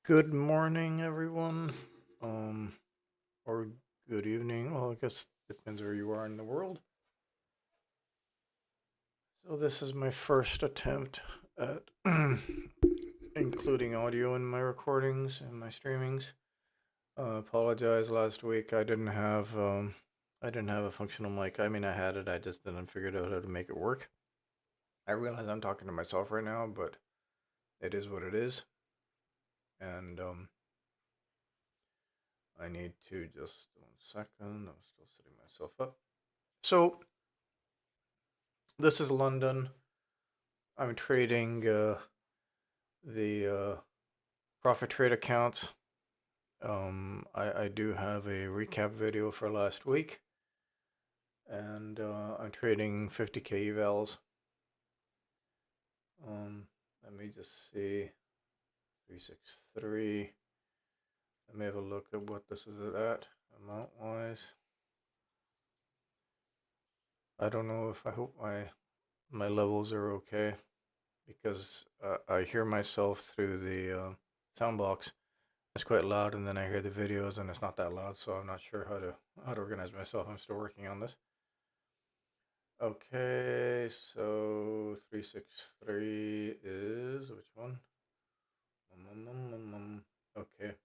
Good morning, everyone. Or good evening. Well, I guess depends where you are in the world. So this is my first attempt at including audio in my recordings and my streamings. Apologize. Last week I didn't have a functional mic. I mean, I had it. I just didn't figure out how to make it work. I realize I'm talking to myself right now, but it is what it is, and I need to just 1 second. I'm still setting myself up. So this is London. I'm trading the Profitrade accounts. I do have a recap video for last week, and I'm trading 50k evals. Let me just see, 363. Let me have a look at what this is at amount wise. I don't know if I hope my levels are okay, because I hear myself through the sound box. It's quite loud, and then I hear the videos and it's not that loud, so I'm not sure how to organize myself. I'm still working on this. Okay, so 363 is which one? Okay.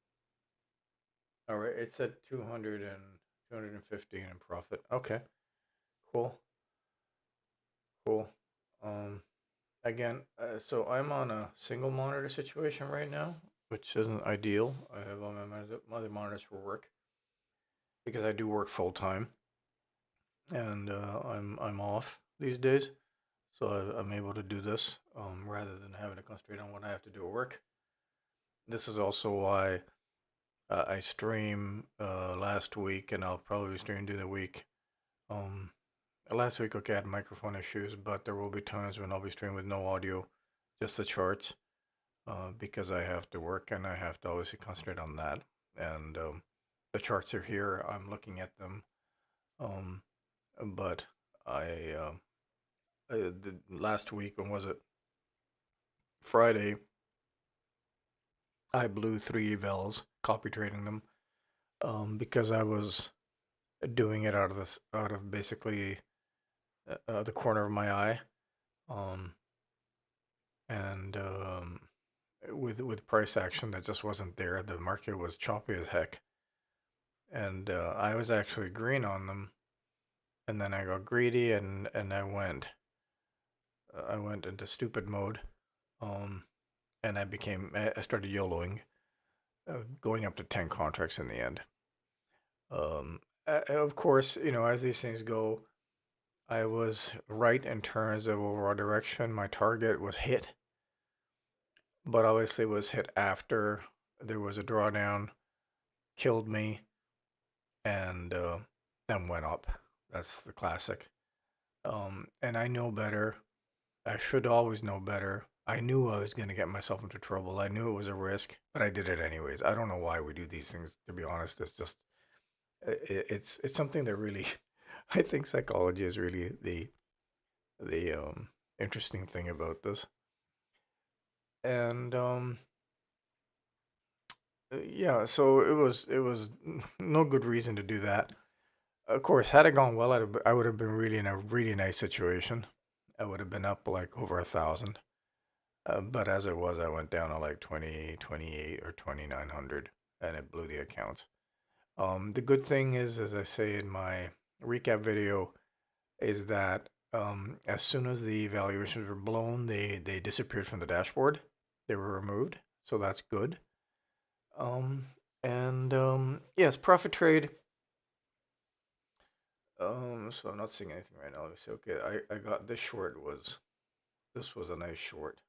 All right, it's at 215 in profit. Okay. Cool. Cool. Again, so I'm on a single monitor situation right now, which isn't ideal. I have all my other monitors for work because I do work full time, and I'm off these days, so I'm able to do this rather than having to concentrate on what I have to do at work. This is also why I stream last week, and I'll probably stream during the week. Last week, okay, I had microphone issues, but there will be times when I'll be streaming with no audio, just the charts, because I have to work and I have to obviously concentrate on that. And the charts are here. I'm looking at them, but I did last week. When was it? Friday. I blew 3 evals, copy trading them, because I was doing it out of basically the corner of my eye, um, and with price action that just wasn't there. The market was choppy as heck, and I was actually green on them, and then I got greedy and I went into stupid mode, um, and I started YOLOing, going up to 10 contracts in the end. Of course, as these things go, I was right in terms of overall direction. My target was hit, but obviously was hit after there was a drawdown, killed me, and then went up. That's the classic. And I know better. I should always know better. I knew I was going to get myself into trouble. I knew it was a risk, but I did it anyways. I don't know why we do these things, to be honest. It's just it's something that really I think psychology is really the interesting thing about this. And yeah, so it was no good reason to do that. Of course, had it gone well, I would have been really in a really nice situation. I would have been up like over 1,000. But as it was, I went down to like 20, 28, or 2,900, and it blew the accounts. The good thing is, as I say in my recap video, is that as soon as the valuations were blown, they disappeared from the dashboard. They were removed, so that's good. And yes, profit trade. So I'm not seeing anything right now. Let me see. Okay, I got this short this was a nice short.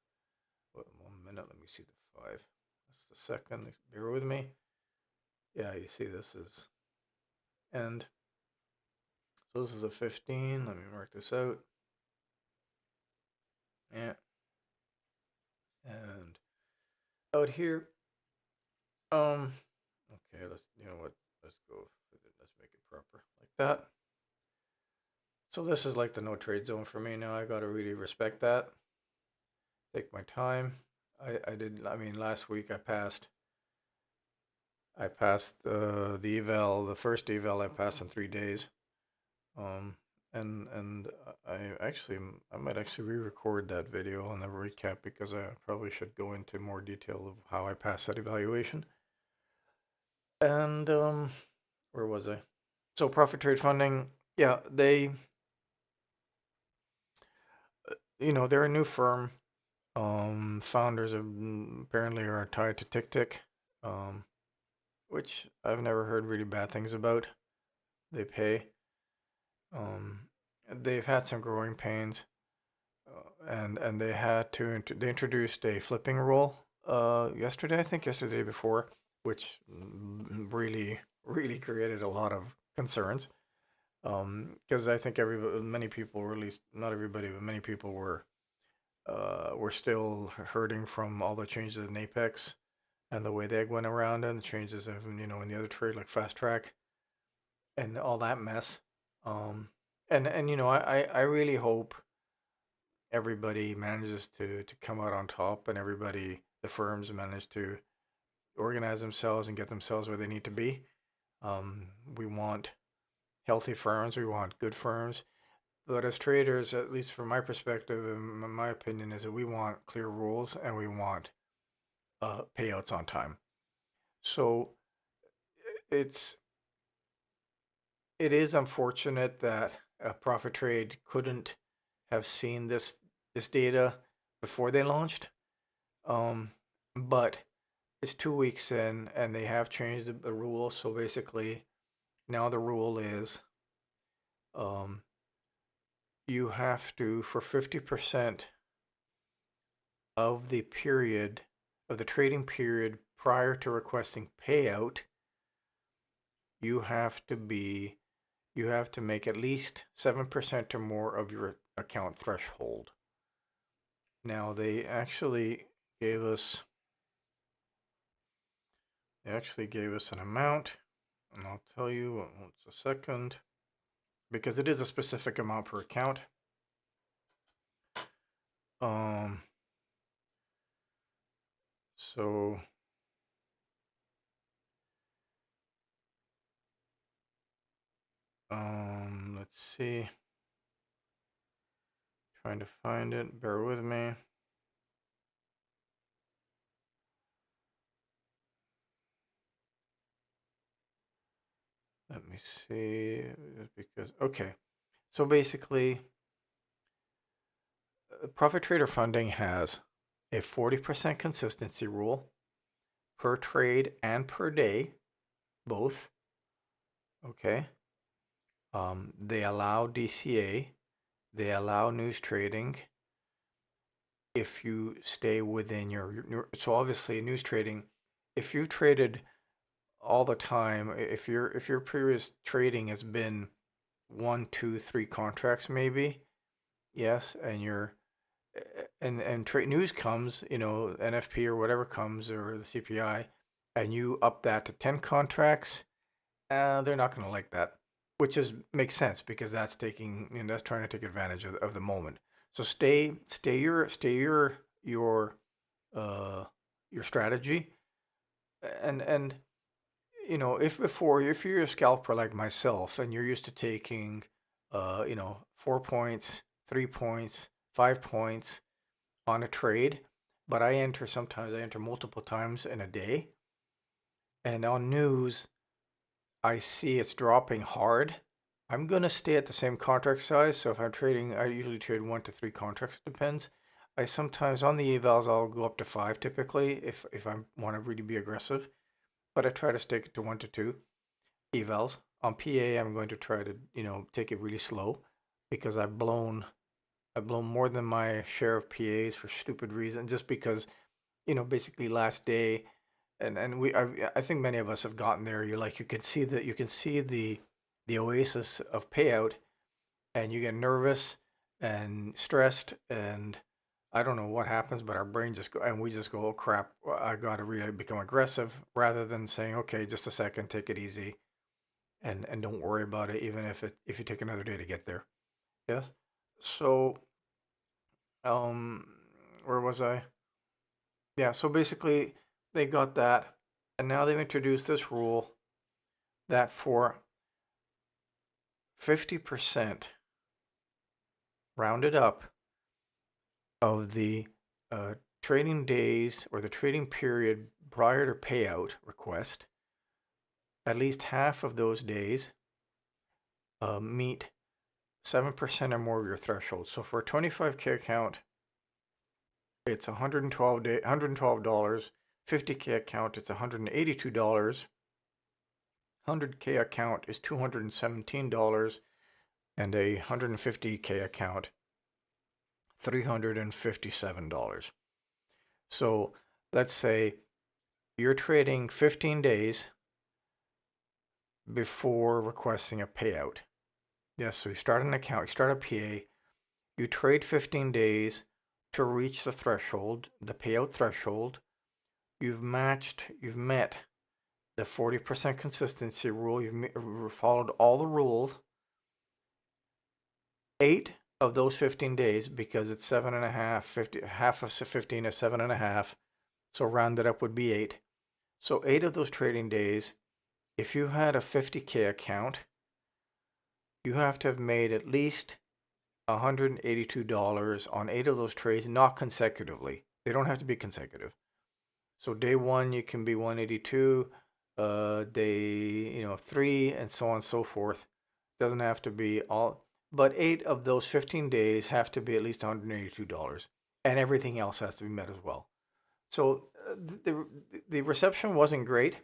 What, 1 minute? Let me see the 5. That's the second. Bear with me. Yeah, you see this is end. So this is a 15. Let me mark this out. Yeah. And out here. Okay, you know what? Let's go. Let's make it proper like that. So this is like the no trade zone for me now. I gotta really respect that. Take my time. I mean, last week I passed I passed the eval, the first eval I passed in 3 days. And I might actually re-record that video on the recap because I probably should go into more detail of how I passed that evaluation. And where was I? So Profitrade funding, yeah, they, they're a new firm. Founders apparently are tied to TickTick, which I've never heard really bad things about. They pay. Um, they've had some growing pains, and they had to they introduced a flipping rule yesterday, I think yesterday before, which really created a lot of concerns. Because I think many people, or at least not everybody, but many people were still hurting from all the changes in Apex and the way they went around and the changes of in the other trade like Fast Track and all that mess. Um, and I really hope everybody manages to come out on top, and the firms manage to organize themselves and get themselves where they need to be. We want healthy firms, we want good firms, but as traders, at least from my perspective and my opinion, is that we want clear rules and we want payouts on time. So it's it is unfortunate that Profitrade couldn't have seen this data before they launched. Um, but it's 2 weeks in, and they have changed the rule. So basically, now the rule is um, you have to, for 50% of the period, of the trading period prior to requesting payout, you have to be, you have to make at least 7% or more of your account threshold. Now gave us, they actually gave us an amount, and I'll tell you what's a second, because it is a specific amount per account. Um, so let's see. Trying to find it. Bear with me. Let me see. Because okay, so basically, Profit Trader funding has a 40% consistency rule per trade and per day, both. Okay. They allow DCA. They allow news trading if you stay within so obviously news trading, if you traded all the time, if your previous trading has been 1, 2, 3 contracts maybe, yes, and you're and trade news comes, NFP or whatever comes, or the CPI, and you up that to 10 contracts, they're not going to like that, which makes sense because that's that's trying to take advantage of the moment. So your uh, your strategy, and if you're a scalper like myself and you're used to taking 4 points, 3 points, 5 points on a trade, but sometimes I enter multiple times in a day, and on news I see it's dropping hard. I'm gonna stay at the same contract size. So if I'm trading, I usually trade 1 to 3 contracts. Depends. I sometimes on the evals I'll go up to 5 typically if I want to really be aggressive, but I try to stick it to 1 to 2 evals. On PA, I'm going to try to take it really slow because I've blown more than my share of PAs for stupid reason, just because basically last day, and I think many of us have gotten there. You can see the oasis of payout, and you get nervous and stressed, and I don't know what happens, but our brain just go and we just go, oh crap, I got to really become aggressive, rather than saying, okay, just a second, take it easy, and don't worry about it, even if you take another day to get there. Yes. So um, where was I? Yeah. So basically, they got that. And now they've introduced this rule that for 50% rounded up of the trading days or the trading period prior to payout request, at least half of those days meet 7% or more of your threshold. So for a 25K account, it's $112. 50K account, it's $182. 100K account is $217, and a 150K account, $357. So let's say you're trading 15 days before requesting a payout. Yes, so you start an account, you start a PA, you trade 15 days to reach the threshold, the payout threshold. You've met the 40% consistency rule. You've followed all the rules. 8 of those 15 days, because it's 7.5, half of 15 is 7.5, so rounded up would be 8. So 8 of those trading days, if you had a 50K account, you have to have made at least $182 on 8 of those trades, not consecutively. They don't have to be consecutive. So day 1 you can be 182, day 3, and so on and so forth. Doesn't have to be all, but 8 of those 15 days have to be at least $182, and everything else has to be met as well. So the reception wasn't great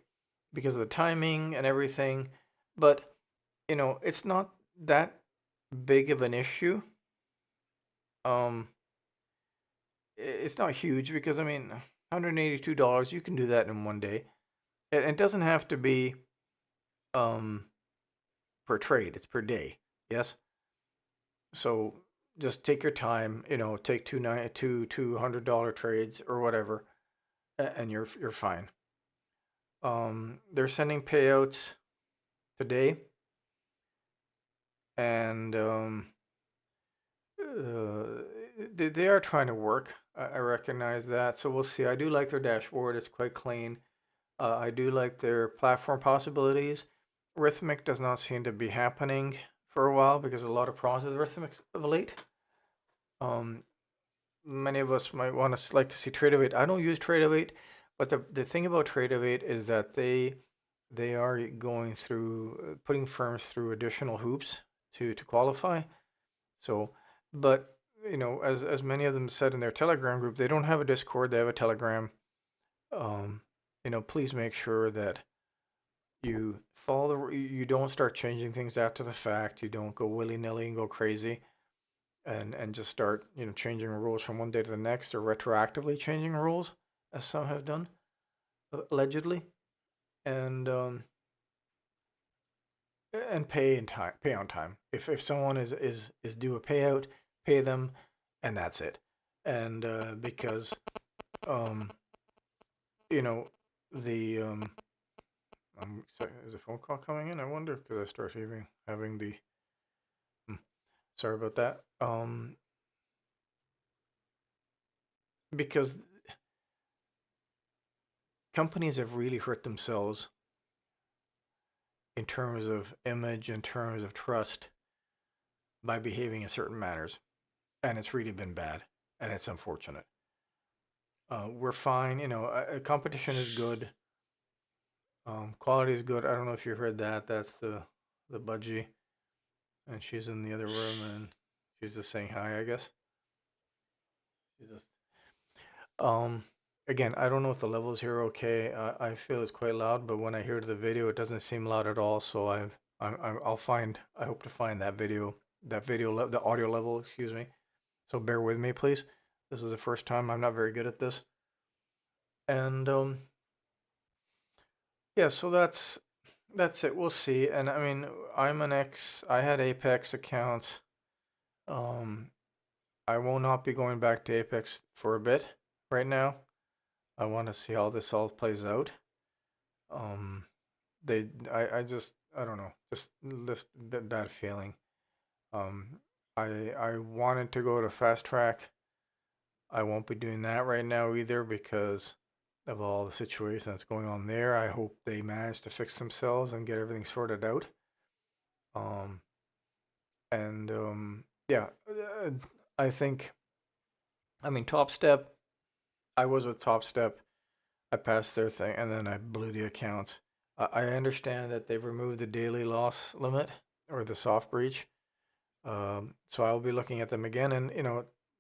because of the timing and everything, but it's not that big of an issue. It's not huge because $182, you can do that in one day. It doesn't have to be per trade, it's per day. Yes. So just take your time, take two $200 trades or whatever, and you're fine. They're sending payouts today, and they are trying to work. I recognize that. So we'll see. I do like their dashboard. It's quite clean. I do like their platform possibilities. Rhythmic does not seem to be happening for a while because a lot of problems with Rhythmic of late. Many of us might want to like to see Tradeovate. I don't use Tradeovate, but the thing about Tradeovate is that they are going through putting firms through additional hoops to qualify. So, but as many of them said in their Telegram group, they don't have a Discord. They have a Telegram. Please make sure that you follow you don't start changing things after the fact. You don't go willy-nilly and go crazy and just start changing rules from one day to the next, or retroactively changing rules, as some have done allegedly. And pay on time. If someone is due a payout, pay them, and that's it. And because the sorry, is a phone call coming in? I wonder, because I start having the sorry about that. Because companies have really hurt themselves in terms of image, in terms of trust, by behaving in certain manners, and it's really been bad, and it's unfortunate. We're fine, competition is good. Quality is good. I don't know if you heard that. That's the budgie, and she's in the other room, and she's just saying hi, I guess. She's just again, I don't know if the levels here are okay. I feel it's quite loud, but when I hear the video, it doesn't seem loud at all. So I hope to find that video, the audio level, excuse me. So bear with me, please. This is the first time. I'm not very good at this. And yeah, so that's it. We'll see. And I had Apex accounts. I will not be going back to Apex for a bit right now. I want to see how this all plays out. I don't know, just this bad feeling. I wanted to go to Fast Track. I won't be doing that right now either because of all the situation that's going on there. I hope they manage to fix themselves and get everything sorted out. Um, and yeah, I think, I mean, Top Step, I was with Top Step. I passed their thing and then I blew the accounts. I understand that they've removed the daily loss limit or the soft breach. So I'll be looking at them again. And,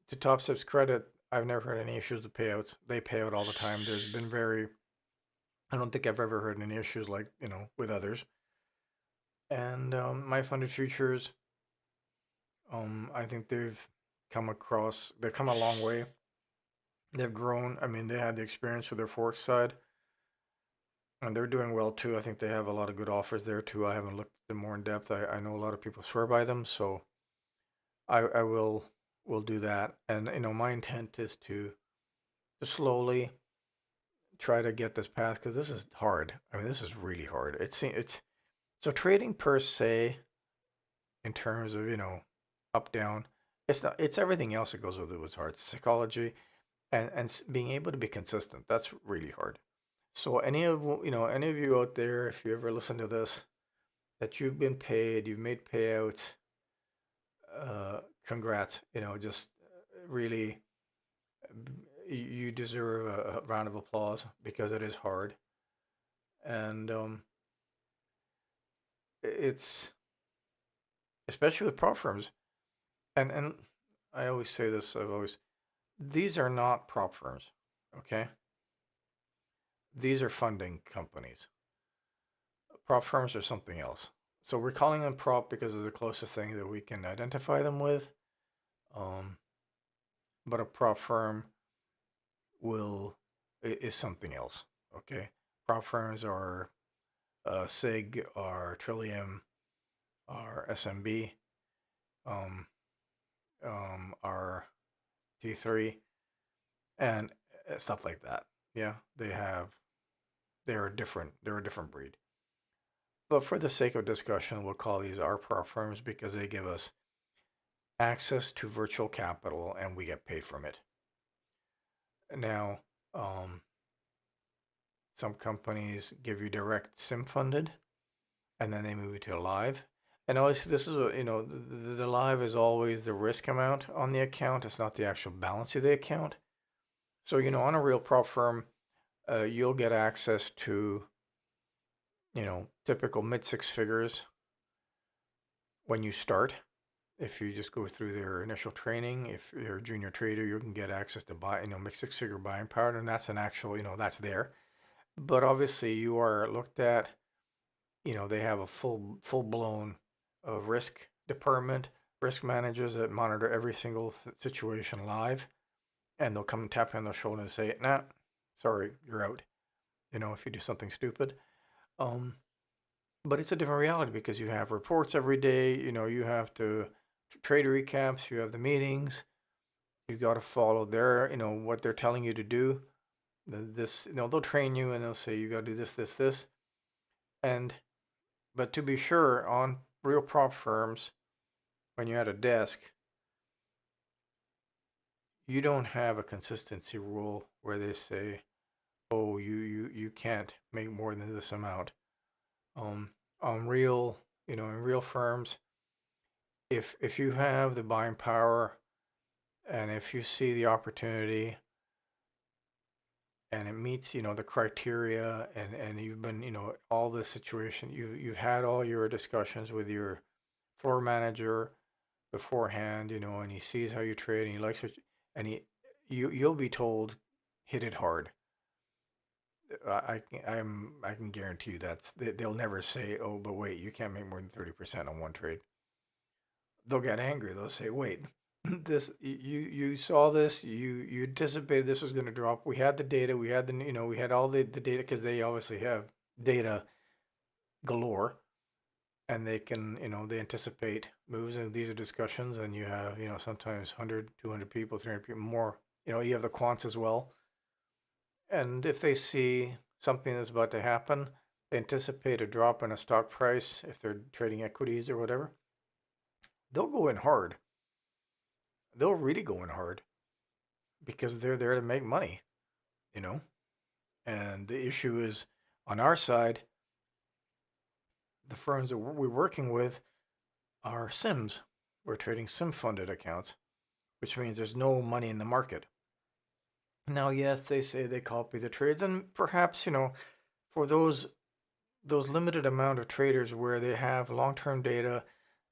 to Top Step's credit, I've never had any issues with payouts. They pay out all the time. I don't think I've ever heard any issues like, with others. And my funded futures, I think they've come a long way. They've grown. I mean, they had the experience with their Forex side, and they're doing well too. I think they have a lot of good offers there too. I haven't looked at them more in depth. I know a lot of people swear by them, so I will do that. And my intent is to slowly try to get this path because this is hard. I mean, this is really hard. It's so trading per se in terms of up down. It's not. It's everything else that goes with it was hard. It's psychology and being able to be consistent. That's really hard. So any of you out there, if you ever listen to this, that you've been paid, you've made payouts, congrats. Just really, you deserve a round of applause because it is hard, and it's especially with prop firms. And I always say this. These are not prop firms, okay? These are funding companies. Prop firms are something else. So we're calling them prop because it's the closest thing that we can identify them with. Um, but a prop firm is something else. Okay, prop firms are SIG, are Trillium, are SMB, um, are T3, and stuff like that. Yeah, they're a different breed. But for the sake of discussion, we'll call these our prop firms because they give us access to virtual capital and we get paid from it. Now, some companies give you direct sim funded and then they move you to a live. And always, this is the live is always the risk amount on the account. It's not the actual balance of the account. So, on a real prop firm, you'll get access to, typical mid six figures when you start. If you just go through their initial training, if you're a junior trader, you can get access to buy, mid six figure buying power, and that's an actual, that's there. But obviously, you are looked at. They have a full blown risk department, risk managers that monitor every single situation live, and they'll come and tap you on the shoulder and say, "Nah, sorry, you're out." If you do something stupid. But it's a different reality because you have reports every day. You have to trade recaps. You have the meetings. You got to follow what they're telling you to do. They'll train you and they'll say you got to do this, this, this, and but to be sure, on real prop firms, when you're at a desk, you don't have a consistency rule where they say, "Oh, you can't make more than this amount." On real, in real firms, if you have the buying power and if you see the opportunity and it meets the criteria and you've been all the situation you've had all your discussions with your floor manager beforehand, and he sees how you trade and he likes what and you'll be told hit it hard. I can guarantee you they'll never say, oh, but wait, you can't make more than 30% on one trade. They'll get angry. They'll say, wait, this you saw this, you anticipated this was going to drop. We had the data, we had we had all the data because they obviously have data galore and they can they anticipate moves, and these are discussions and you have sometimes 100 200 people 300 people more, you have the quants as well, and if they see something that's about to happen, they anticipate a drop in a stock price if they're trading equities or whatever, they'll go in hard. They'll really go in hard because they're there to make money, you know And the issue is on our side, the firms that we're working with are SIMs. We're trading SIM funded accounts, which means there's no money in the market. Now, yes, they say they copy the trades, and perhaps, for those limited amount of traders where they have long-term data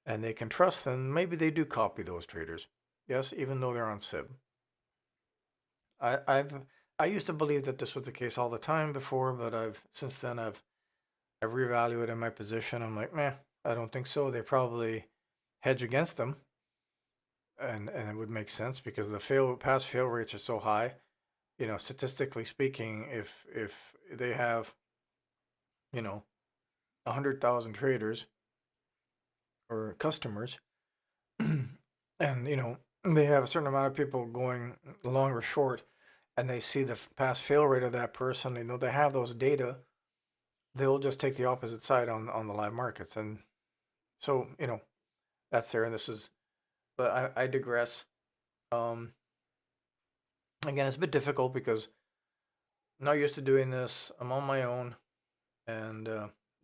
and they can trust them, maybe they do copy those traders. Yes, even though they're on SIB. I used to believe that this was the case all the time before, but since then I've reevaluated my position. I'm like, meh, I don't think so. They probably hedge against them, and it would make sense because the pass fail rates are so high. Statistically speaking, if they have, 100,000 traders or customers, and they have a certain amount of people going long or short, and they see the pass fail rate of that person, they have those data, they'll just take the opposite side on the live markets. And so, that's there. And this is, but I digress. Um, Again, it's a bit difficult because I'm not used to doing this. I'm on my own, and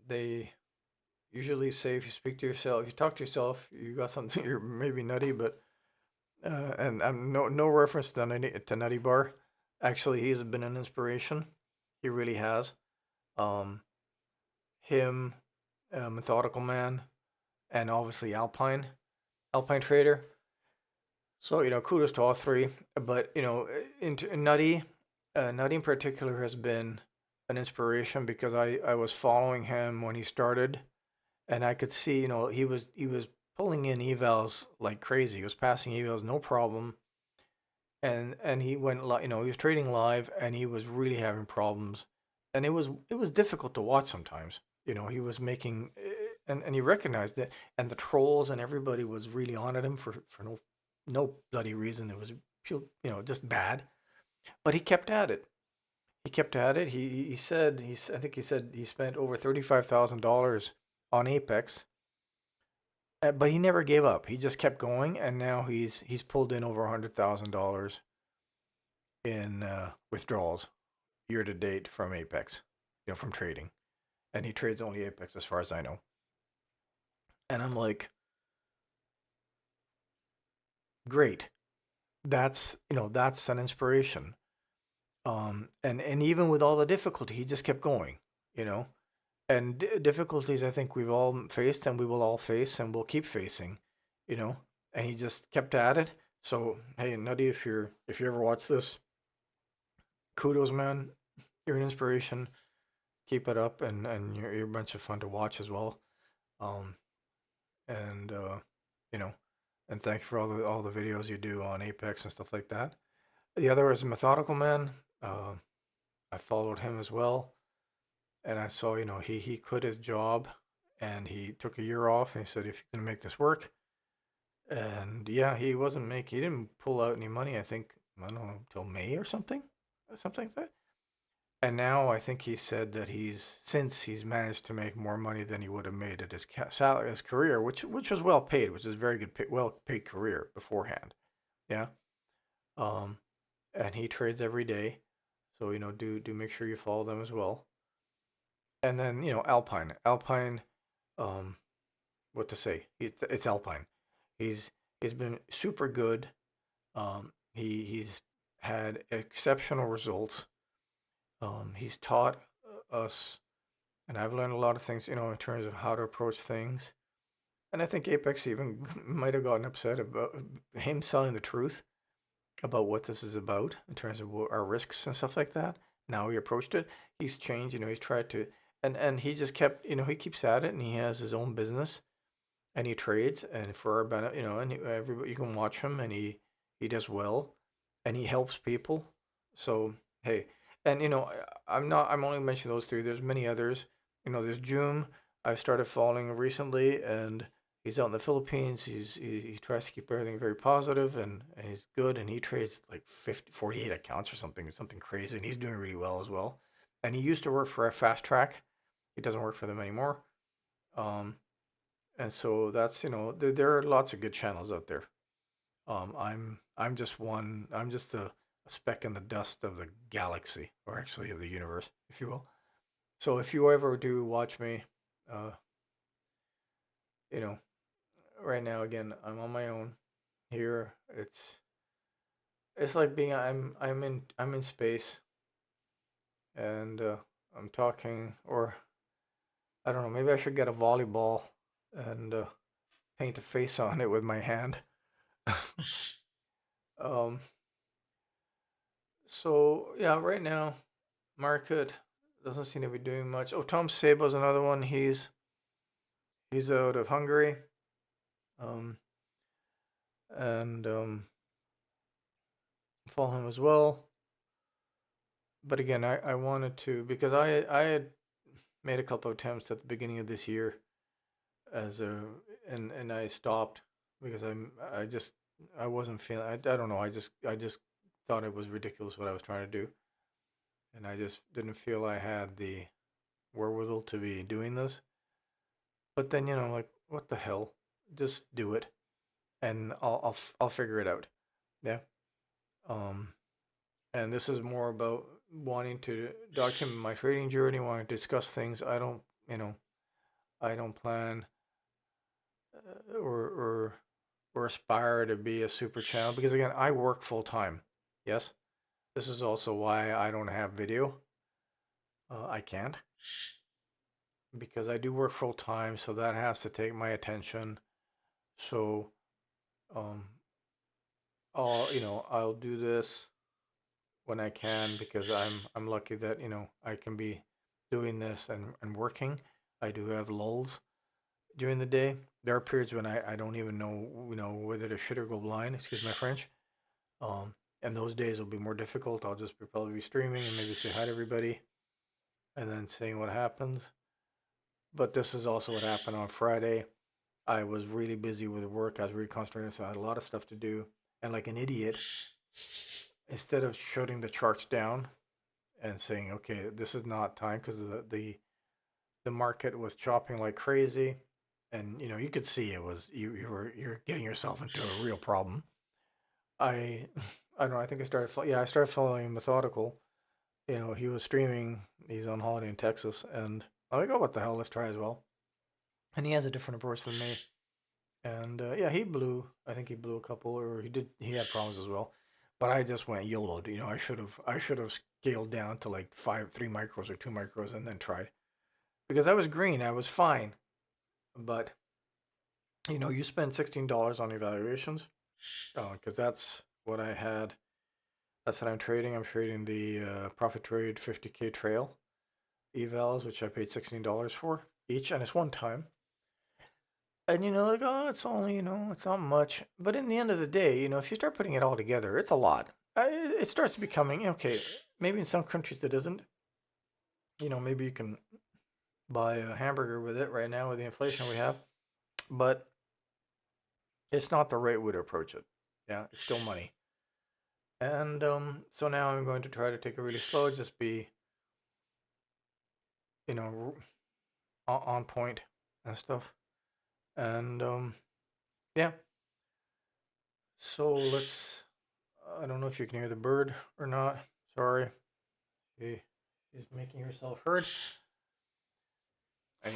they usually say if you speak to yourself, if you talk to yourself, you got something. You're maybe nutty, but and I'm no reference to Nutty Bar. Actually, he's been an inspiration. He really has. Um, him, Methodical Man, and obviously Alpine Trader. So kudos to all three. But Nutty, Nutty in particular has been an inspiration because I was following him when he started, and I could see he was pulling in evals like crazy. He was passing evals no problem, and he went he was trading live, and he was really having problems, and it was difficult to watch sometimes. He was making, and he recognized it, and the trolls and everybody was really on at him for no bloody reason. It was just bad, but he kept at it. He kept at it. He said I think he said he spent over $35,000 on Apex, but he never gave up. He just kept going, and now he's pulled in over $100,000 in withdrawals year to date from Apex, from trading, and he trades only Apex as far as I know. And I'm like, great. That's an inspiration. And even with all the difficulty, he just kept going. You know, and difficulties I think we've all faced and we will all face and we'll keep facing. You know, and he just kept at it. So hey, Nutty, if you ever watch this, kudos, man. You're an inspiration. Keep it up, and you're a bunch of fun to watch as well. Um, and you know, and thank you for all the videos you do on Apex and stuff like that. The other is Methodical Man. Uh, I followed him as well, and I saw he quit his job, and he took a year off, and he said if you can make this work, and yeah, he didn't pull out any money. I think I don't know till May or something like that. And now I think he said that he's managed to make more money than he would have made at his career, which was well paid, which is a very good well paid career beforehand. Yeah. Um, and he trades every day, so do make sure you follow them as well. And then Alpine, um, what to say? It's Alpine. He's been super good. He's had exceptional results. He's taught us, and I've learned a lot of things, in terms of how to approach things. And I think Apex even might have gotten upset about him selling the truth about what this is about in terms of our risks and stuff like that. Now he approached it. He's changed. He's tried to, and he just kept. He keeps at it, and he has his own business, and he trades, and for our benefit, and everybody you can watch him, and he does well, and he helps people. So hey, and I'm only mentioning those three. There's many others. There's Joom. I've started following recently, and he's out in the Philippines. He tries to keep everything very positive, and he's good, and he trades like 48 accounts or something crazy, and he's doing really well as well. And he used to work for a Fast Track. He doesn't work for them anymore. And so that's there are lots of good channels out there. I'm just one. I'm just a speck in the dust of the galaxy, or actually of the universe, if you will. So if you ever do watch me, uh, you know, right now again, I'm on my own here. It's like being I'm in space, and I'm talking, or I don't know, maybe I should get a volleyball and paint a face on it with my hand. um, so yeah, right now market doesn't seem to be doing much. Oh, Tom Sabo's another one. He's out of Hungary, um, and follow him as well. But again, I wanted to, because I had made a couple of attempts at the beginning of this year as a and I stopped because I wasn't feeling, I don't know, I just thought it was ridiculous what I was trying to do, and I just didn't feel I had the wherewithal to be doing this. But then, like, what the hell, just do it, and I'll figure it out. Yeah. um and this is more about wanting to document my trading journey, wanting to discuss things. I don't plan, or aspire to be a super channel, because again, I work full time. Yes, this is also why I don't have video. I can't, because I do work full time, so that has to take my attention. So um, I'll do this when I can, because I'm lucky that I can be doing this and working. I do have lulls during the day. There are periods when I don't even know whether to shit or go blind. Excuse my French. And those days will be more difficult. I'll just probably be streaming and maybe say hi to everybody, and then seeing what happens. But this is also what happened on Friday. I was really busy with work. I was really concentrating, so I had a lot of stuff to do. And like an idiot, instead of shutting the charts down and saying, "Okay, this is not time," because the market was chopping like crazy, and you could see it was you're getting yourself into a real problem. I I don't know. I think I started following methodical. He was streaming. He's on holiday in Texas, and I'm like, oh, what the hell? Let's try as well. And he has a different approach than me. And yeah, he blew. I think he blew a couple, or he did. He had problems as well. But I just went YOLO. I should have scaled down to like 3 micros or 2 micros, and then tried, because I was green. I was fine. But you spend $16 on evaluations, because that's what I had. That's what I'm trading. I'm trading the Profitrade 50K trail evals, which I paid $16 for each, and it's one time. And like, oh, it's only, it's not much. But in the end of the day, if you start putting it all together, it's a lot. It starts becoming okay. Maybe in some countries it isn't. Maybe you can buy a hamburger with it right now with the inflation we have, but it's not the right way to approach it. Yeah, it's still money. And so now I'm going to try to take it really slow, just be, you know, on point and stuff. And yeah. So let's. I don't know if you can hear the bird or not. Sorry. She's making herself heard.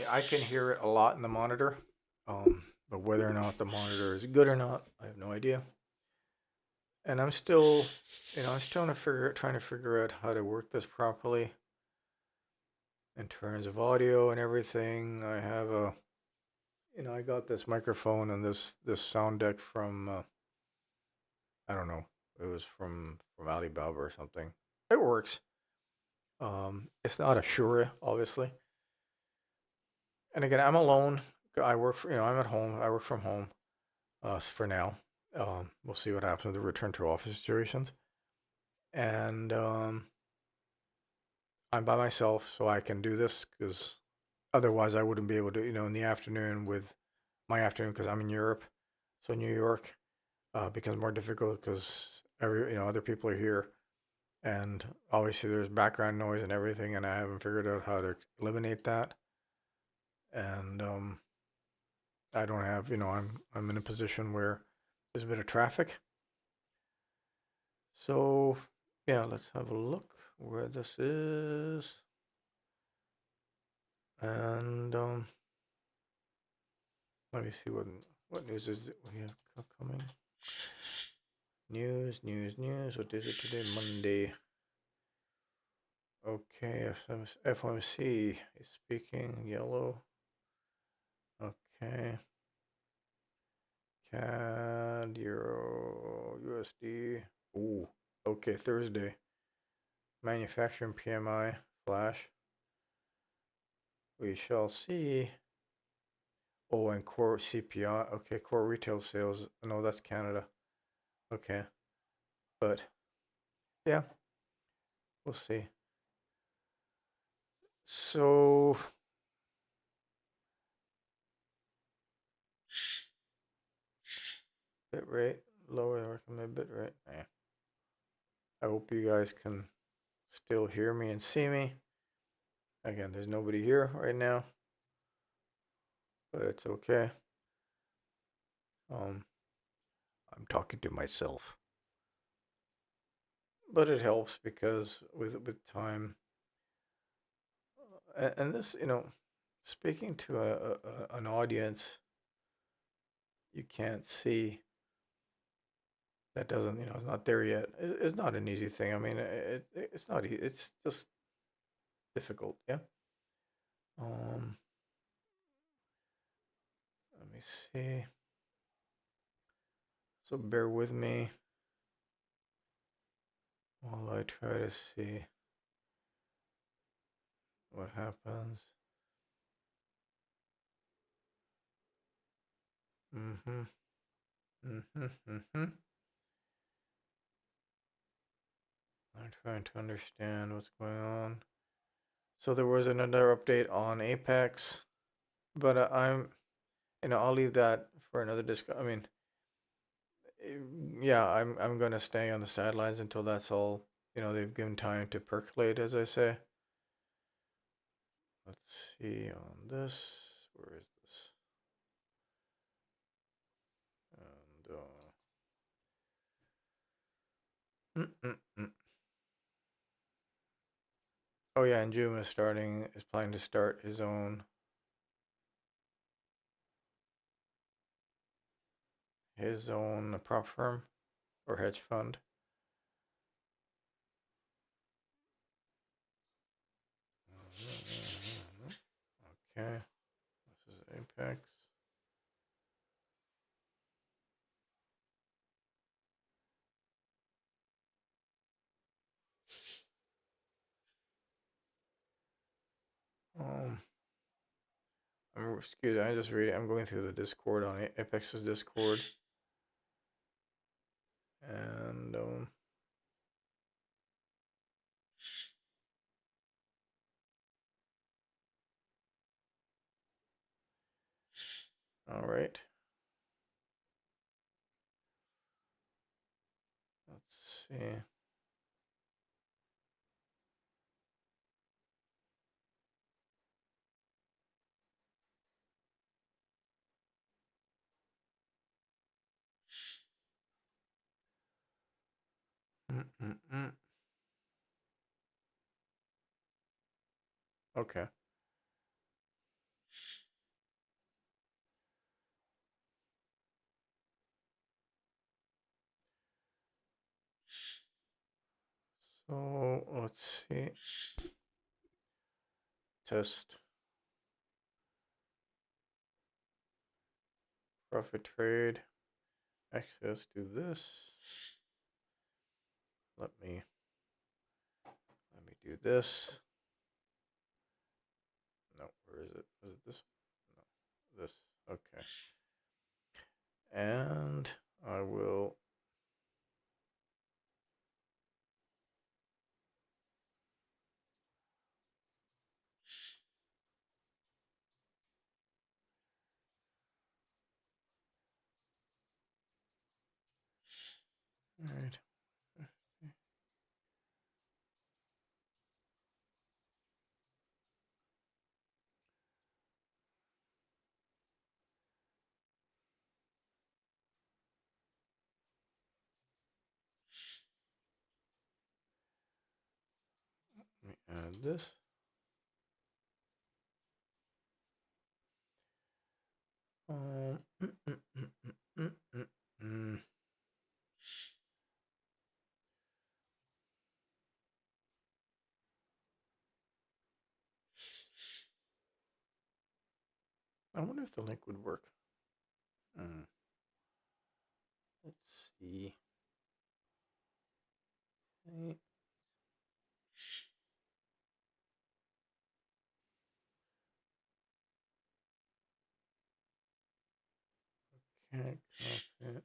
I can hear it a lot in the monitor. But whether or not the monitor is good or not, I have no idea. And I'm still, trying to figure out how to work this properly in terms of audio and everything. I have I got this microphone and this sound deck from I don't know, it was from Alibaba or something. It works. It's not a Shure, obviously. And again, I'm alone. I work for, I'm at home. I work from home for now. We'll see what happens with the return to office situations. And I'm by myself, so I can do this, because otherwise I wouldn't be able to, in the afternoon, with my afternoon, because I'm in Europe. So New York becomes more difficult, because other people are here, and obviously there's background noise and everything, and I haven't figured out how to eliminate that. And I don't have, I'm in a position where there's a bit of traffic. So yeah, let's have a look where this is. And let me see what news is it we have coming. News. What is it today? Monday. Okay, FOMC is speaking. Yellow. Okay. CAD, Euro, USD. Ooh. Okay, Thursday. Manufacturing PMI, flash. We shall see. Oh, and core CPI. Okay, core retail sales. No, that's Canada. Okay. But yeah, we'll see. So bit rate, lower than recommended bit rate. I hope you guys can still hear me and see me. Again, there's nobody here right now, but it's okay. I'm talking to myself, but it helps because with time, and this, speaking to an audience you can't see, that doesn't, it's not there yet. It's not an easy thing. I mean, it's not easy. It's just difficult. Yeah. Let me see. So bear with me while I try to see what happens. I'm trying to understand what's going on. So there was another update on Apex, but I'll leave that for another discussion. I mean, yeah, I'm gonna stay on the sidelines until that's all, they've given time to percolate, as I say. Let's see on this. Where is this? And oh yeah, and Juma is planning to start his own prop firm or hedge fund. Okay, this is Apex. Excuse me, I just read it. I'm going through the Discord on Apex's Discord, and all right. Let's see. Okay. So let's see. Test Profitrade. Access to this. Let me do this. No, where is it? Is it this? No, this. Okay. And I will. All right. add this. I wonder if the link would work. Let's see. Okay. Can't copy it.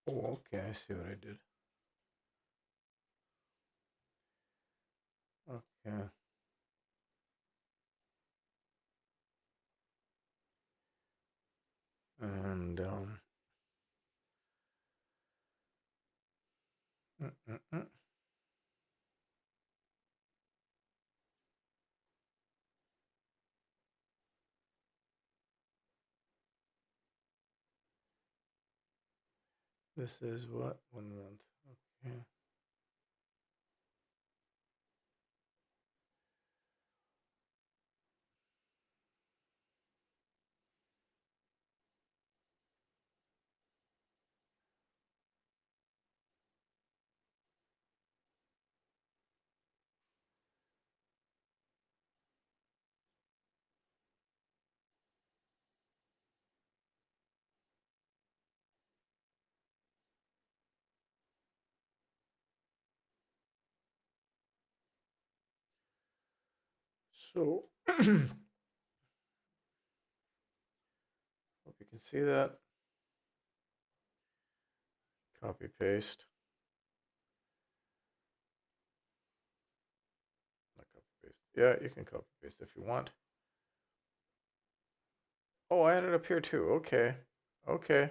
Oh, okay, I see what I did. Okay. And this is what? 1 month. Okay. So hope you can see that. Copy paste. Not copy paste. Yeah, you can copy paste if you want. Oh, I had it up here too. Okay. Okay.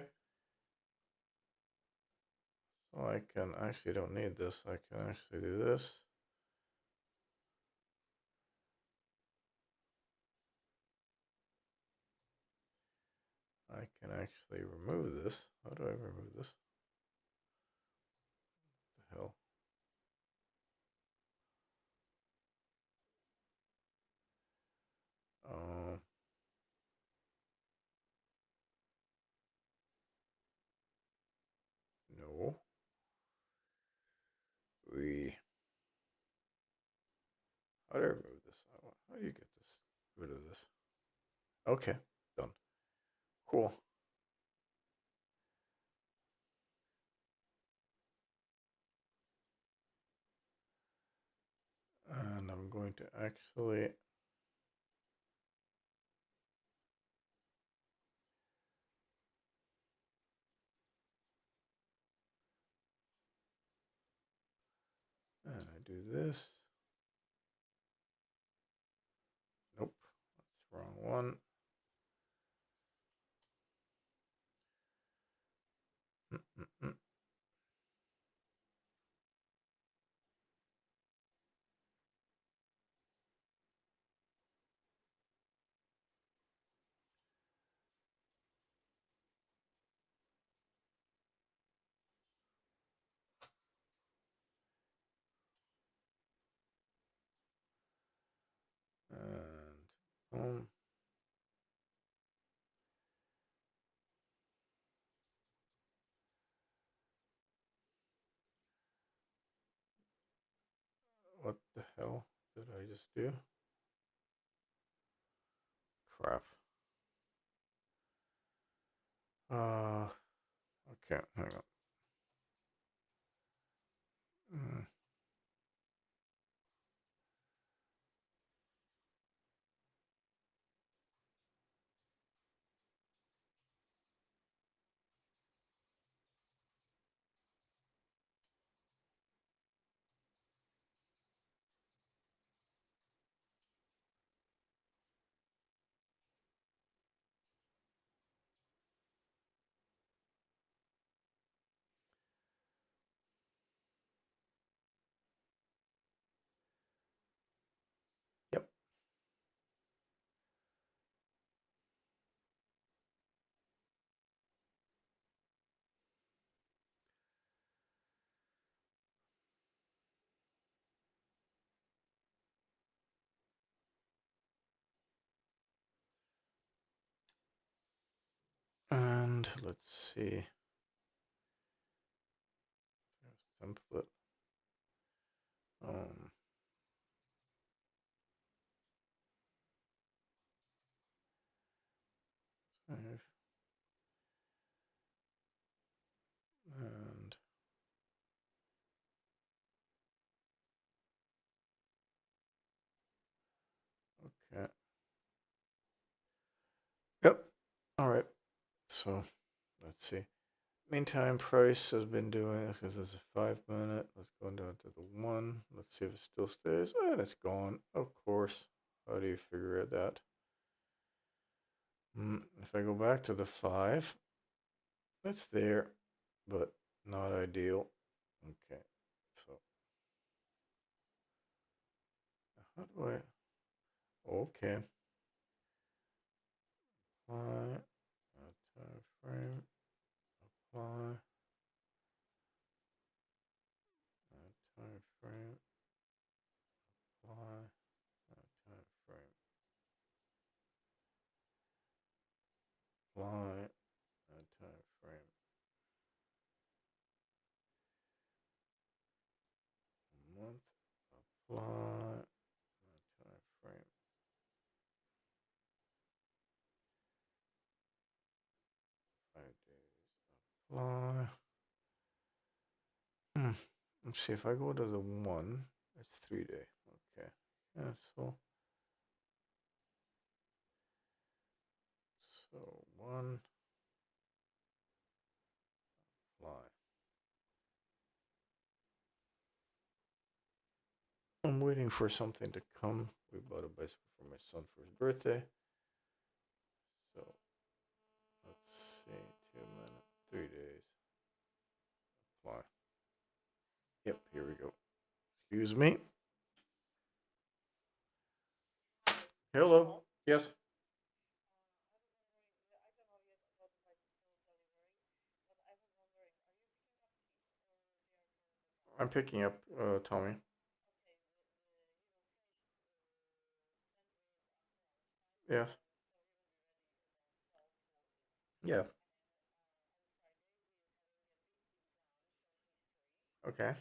So I can actually don't need this. I can actually do this. I can actually remove this. How do I remove this? What the hell? No. How do I remove this? How do you get this? Rid of this. Okay, done. Cool. And I'm going to actually and I do this. Nope, that's the wrong one. And boom. What the hell did I just do? crap. Okay, hang on. Yep. And let's see. Template. Save. And okay. Yep. All right. So let's see. Meantime, price has been doing this because it's a 5 minute. Let's go down to the 1. Let's see if it still stays. And it's gone. Of course. How do you figure out that? If I go back to the 5, it's there, but not ideal. Okay. So how do I? Okay. Apply. Time frame. Apply. Time frame. Apply. Time frame. Apply. Time frame. Month. Apply. Time frame. 5 days. Apply. Let's see if I go to the 1. It's 3 day. Okay. Cancel. So 1. Apply. I'm waiting for something to come. We bought a bicycle for my son for his birthday. So let's see. 2 minutes. 3 days. Apply. Yep, here we go. Excuse me. Hello. Yes. I'm picking up Tommy. Yes. Yeah. Okay.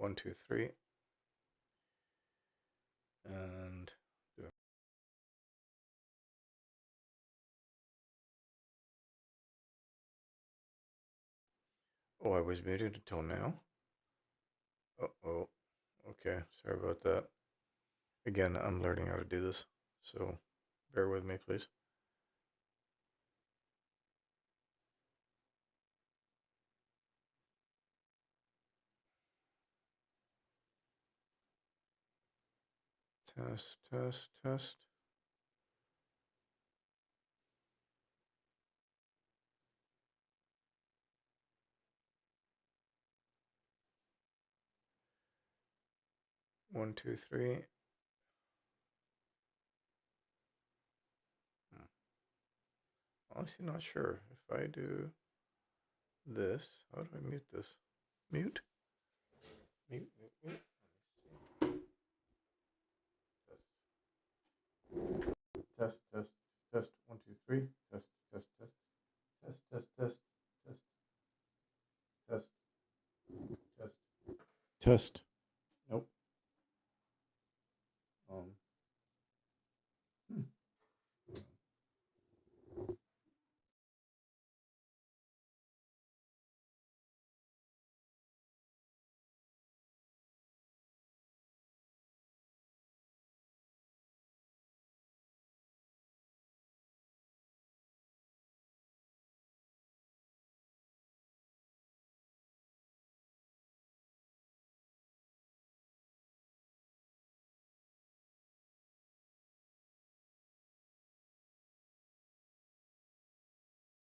1, 2, 3. And oh, I was muted until now. Oh, okay. Sorry about that. Again, I'm learning how to do this, so bear with me, please. Test, test, test. One, two, three. Honestly, not sure. If I do this, how do I mute this? Mute? Mute, mute, mute. Test, test, test. 1, 2, 3. Test, test, test. Test, test, test. Test, test, test. Test. Nope.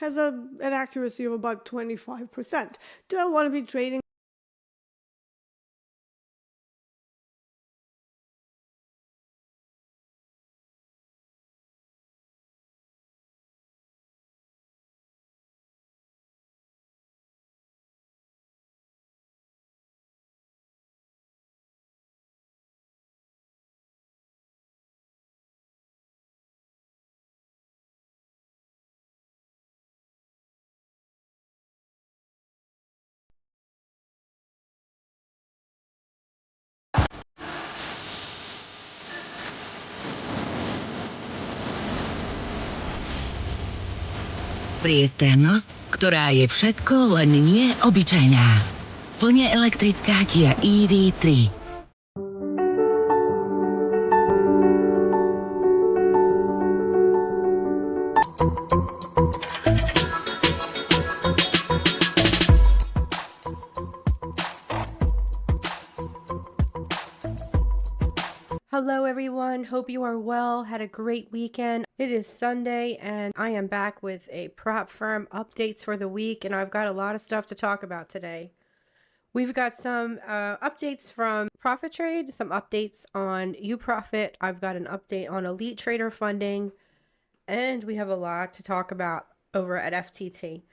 Has an accuracy of about 25%. Do I want to be trading? Priestrannosť, ktorá je všetko, len nie obyčajná. Plne elektrická Kia EV3. Hello everyone, hope you are well, had a great weekend. It is Sunday and I am back with a prop firm updates for the week, and I've got a lot of stuff to talk about today. We've got some updates from Profitrade, some updates on UProfit. I've got an update on Elite Trader funding, and we have a lot to talk about over at FTT.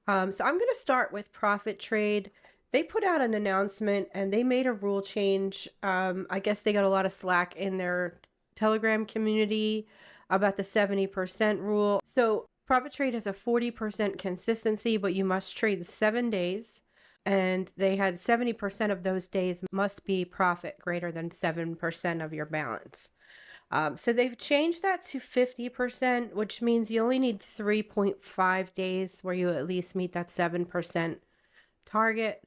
So I'm going to start with Profitrade. They put out an announcement and they made a rule change. I guess they got a lot of slack in their Telegram community about the 70% rule. So Profitrade has a 40% consistency, but you must trade 7 days. And they had 70% of those days must be profit greater than 7% of your balance. So they've changed that to 50%, which means you only need 3.5 days where you at least meet that 7% target.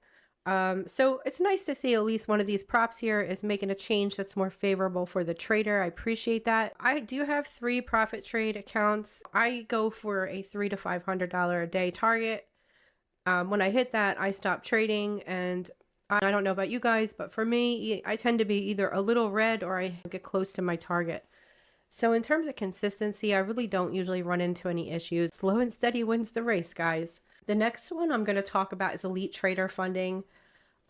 So it's nice to see at least one of these props here is making a change that's more favorable for the trader. I appreciate that. I do have 3 Profitrade accounts. I go for a $300 to $500 a day target. When I hit that, I stop trading, and I don't know about you guys, but for me, I tend to be either a little red or I get close to my target. So in terms of consistency, I really don't usually run into any issues. Slow and steady wins the race, guys. The next one I'm going to talk about is Elite Trader funding.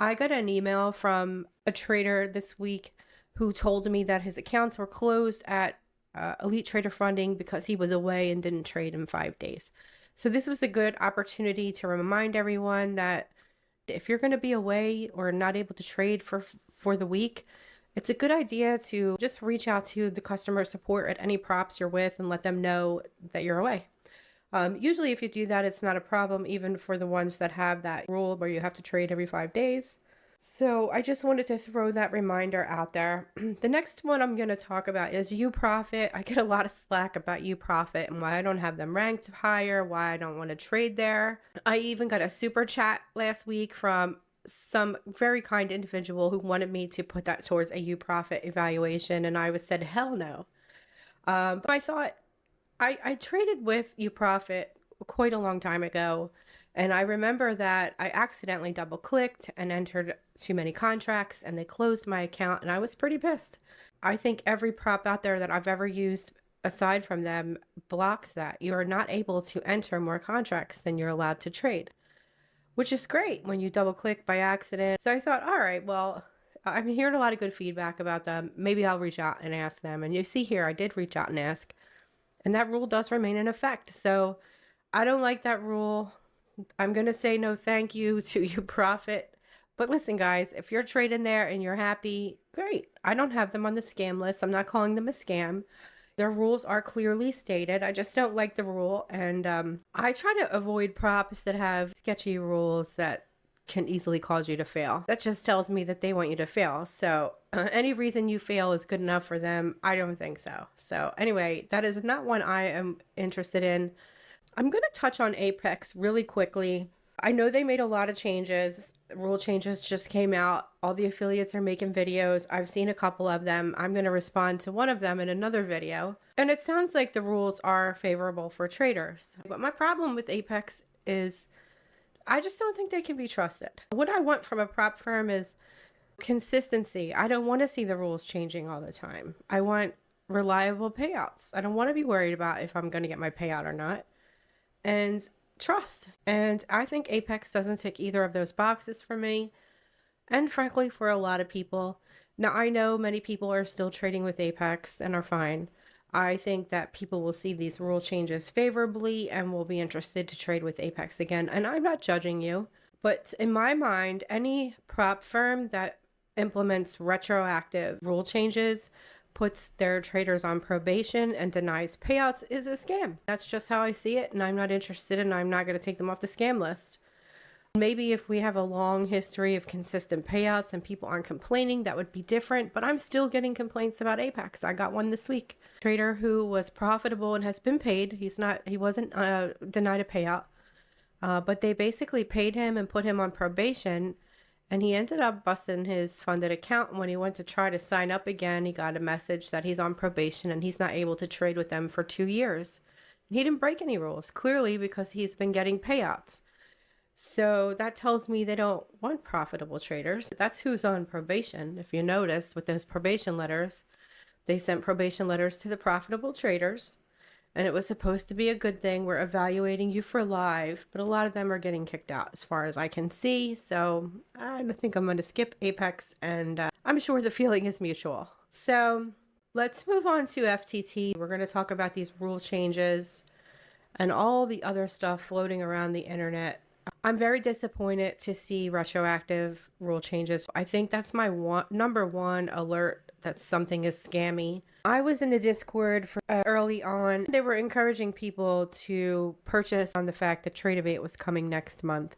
I got an email from a trader this week who told me that his accounts were closed at Elite Trader funding because he was away and didn't trade in 5 days. So this was a good opportunity to remind everyone that if you're going to be away or not able to trade for the week, it's a good idea to just reach out to the customer support at any props you're with and let them know that you're away. Usually if you do that, it's not a problem, even for the ones that have that rule where you have to trade every 5 days. So I just wanted to throw that reminder out there. The next one I'm going to talk about is UProfit. I get a lot of slack about UProfit and why I don't have them ranked higher, why I don't want to trade there. I even got a super chat last week from some very kind individual who wanted me to put that towards a UProfit evaluation, and I was said, hell no. But I thought I traded with UProfit quite a long time ago. And I remember that I accidentally double clicked and entered too many contracts and they closed my account and I was pretty pissed. I think every prop out there that I've ever used aside from them blocks that. You are not able to enter more contracts than you're allowed to trade, which is great when you double click by accident. So I thought, all right, well, I'm hearing a lot of good feedback about them. Maybe I'll reach out and ask them. And you see here, I did reach out and ask, and that rule does remain in effect. So I don't like that rule. I'm going to say no thank you to UProfit. But listen, guys, if you're trading there and you're happy, great. I don't have them on the scam list. I'm not calling them a scam. Their rules are clearly stated. I just don't like the rule. And I try to avoid props that have sketchy rules that can easily cause you to fail. That just tells me that they want you to fail. So any reason you fail is good enough for them. I don't think so. So anyway, that is not one I am interested in. I'm going to touch on Apex really quickly. I know they made a lot of changes. Rule changes just came out. All the affiliates are making videos. I've seen a couple of them. I'm going to respond to one of them in another video. And it sounds like the rules are favorable for traders. But my problem with Apex is I just don't think they can be trusted. What I want from a prop firm is consistency. I don't want to see the rules changing all the time. I want reliable payouts. I don't want to be worried about if I'm going to get my payout or not. And trust. And I think Apex doesn't tick either of those boxes for me. And frankly, for a lot of people. Now, I know many people are still trading with Apex and are fine. I think that people will see these rule changes favorably and will be interested to trade with Apex again. And I'm not judging you, but in my mind, any prop firm that implements retroactive rule changes, puts their traders on probation and denies payouts is a scam. That's just how I see it, and I'm not interested, and I'm not going to take them off the scam list. Maybe if we have a long history of consistent payouts and people aren't complaining, that would be different, but I'm still getting complaints about Apex. I got one this week. A trader who was profitable and has been paid. He wasn't denied a payout, but they basically paid him and put him on probation. And he ended up busting his funded account. And when he went to try to sign up again, he got a message that he's on probation and he's not able to trade with them for 2 years. And he didn't break any rules, clearly because he's been getting payouts. So that tells me they don't want profitable traders. That's who's on probation. If you notice with those probation letters, they sent probation letters to the profitable traders. And it was supposed to be a good thing. We're evaluating you for live, but a lot of them are getting kicked out as far as I can see. So I think I'm going to skip Apex, and I'm sure the feeling is mutual. So let's move on to FTT. We're going to talk about these rule changes and all the other stuff floating around the internet. I'm very disappointed to see retroactive rule changes. I think that's my number one alert that something is scammy. I was in the Discord for early on. They were encouraging people to purchase on the fact that Tradeovate was coming next month.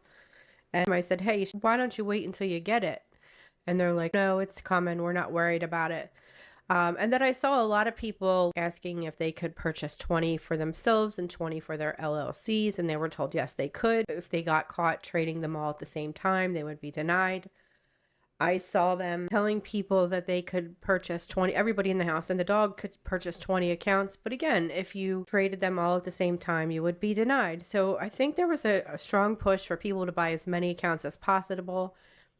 And I said, hey, why don't you wait until you get it? And they're like, no, it's coming. We're not worried about it. And then I saw a lot of people asking if they could purchase 20 for themselves and 20 for their LLCs. And they were told, yes, they could. If they got caught trading them all at the same time, they would be denied. I saw them telling people that they could purchase 20, everybody in the house and the dog could purchase 20 accounts. But again, if you traded them all at the same time, you would be denied. So I think there was a strong push for people to buy as many accounts as possible.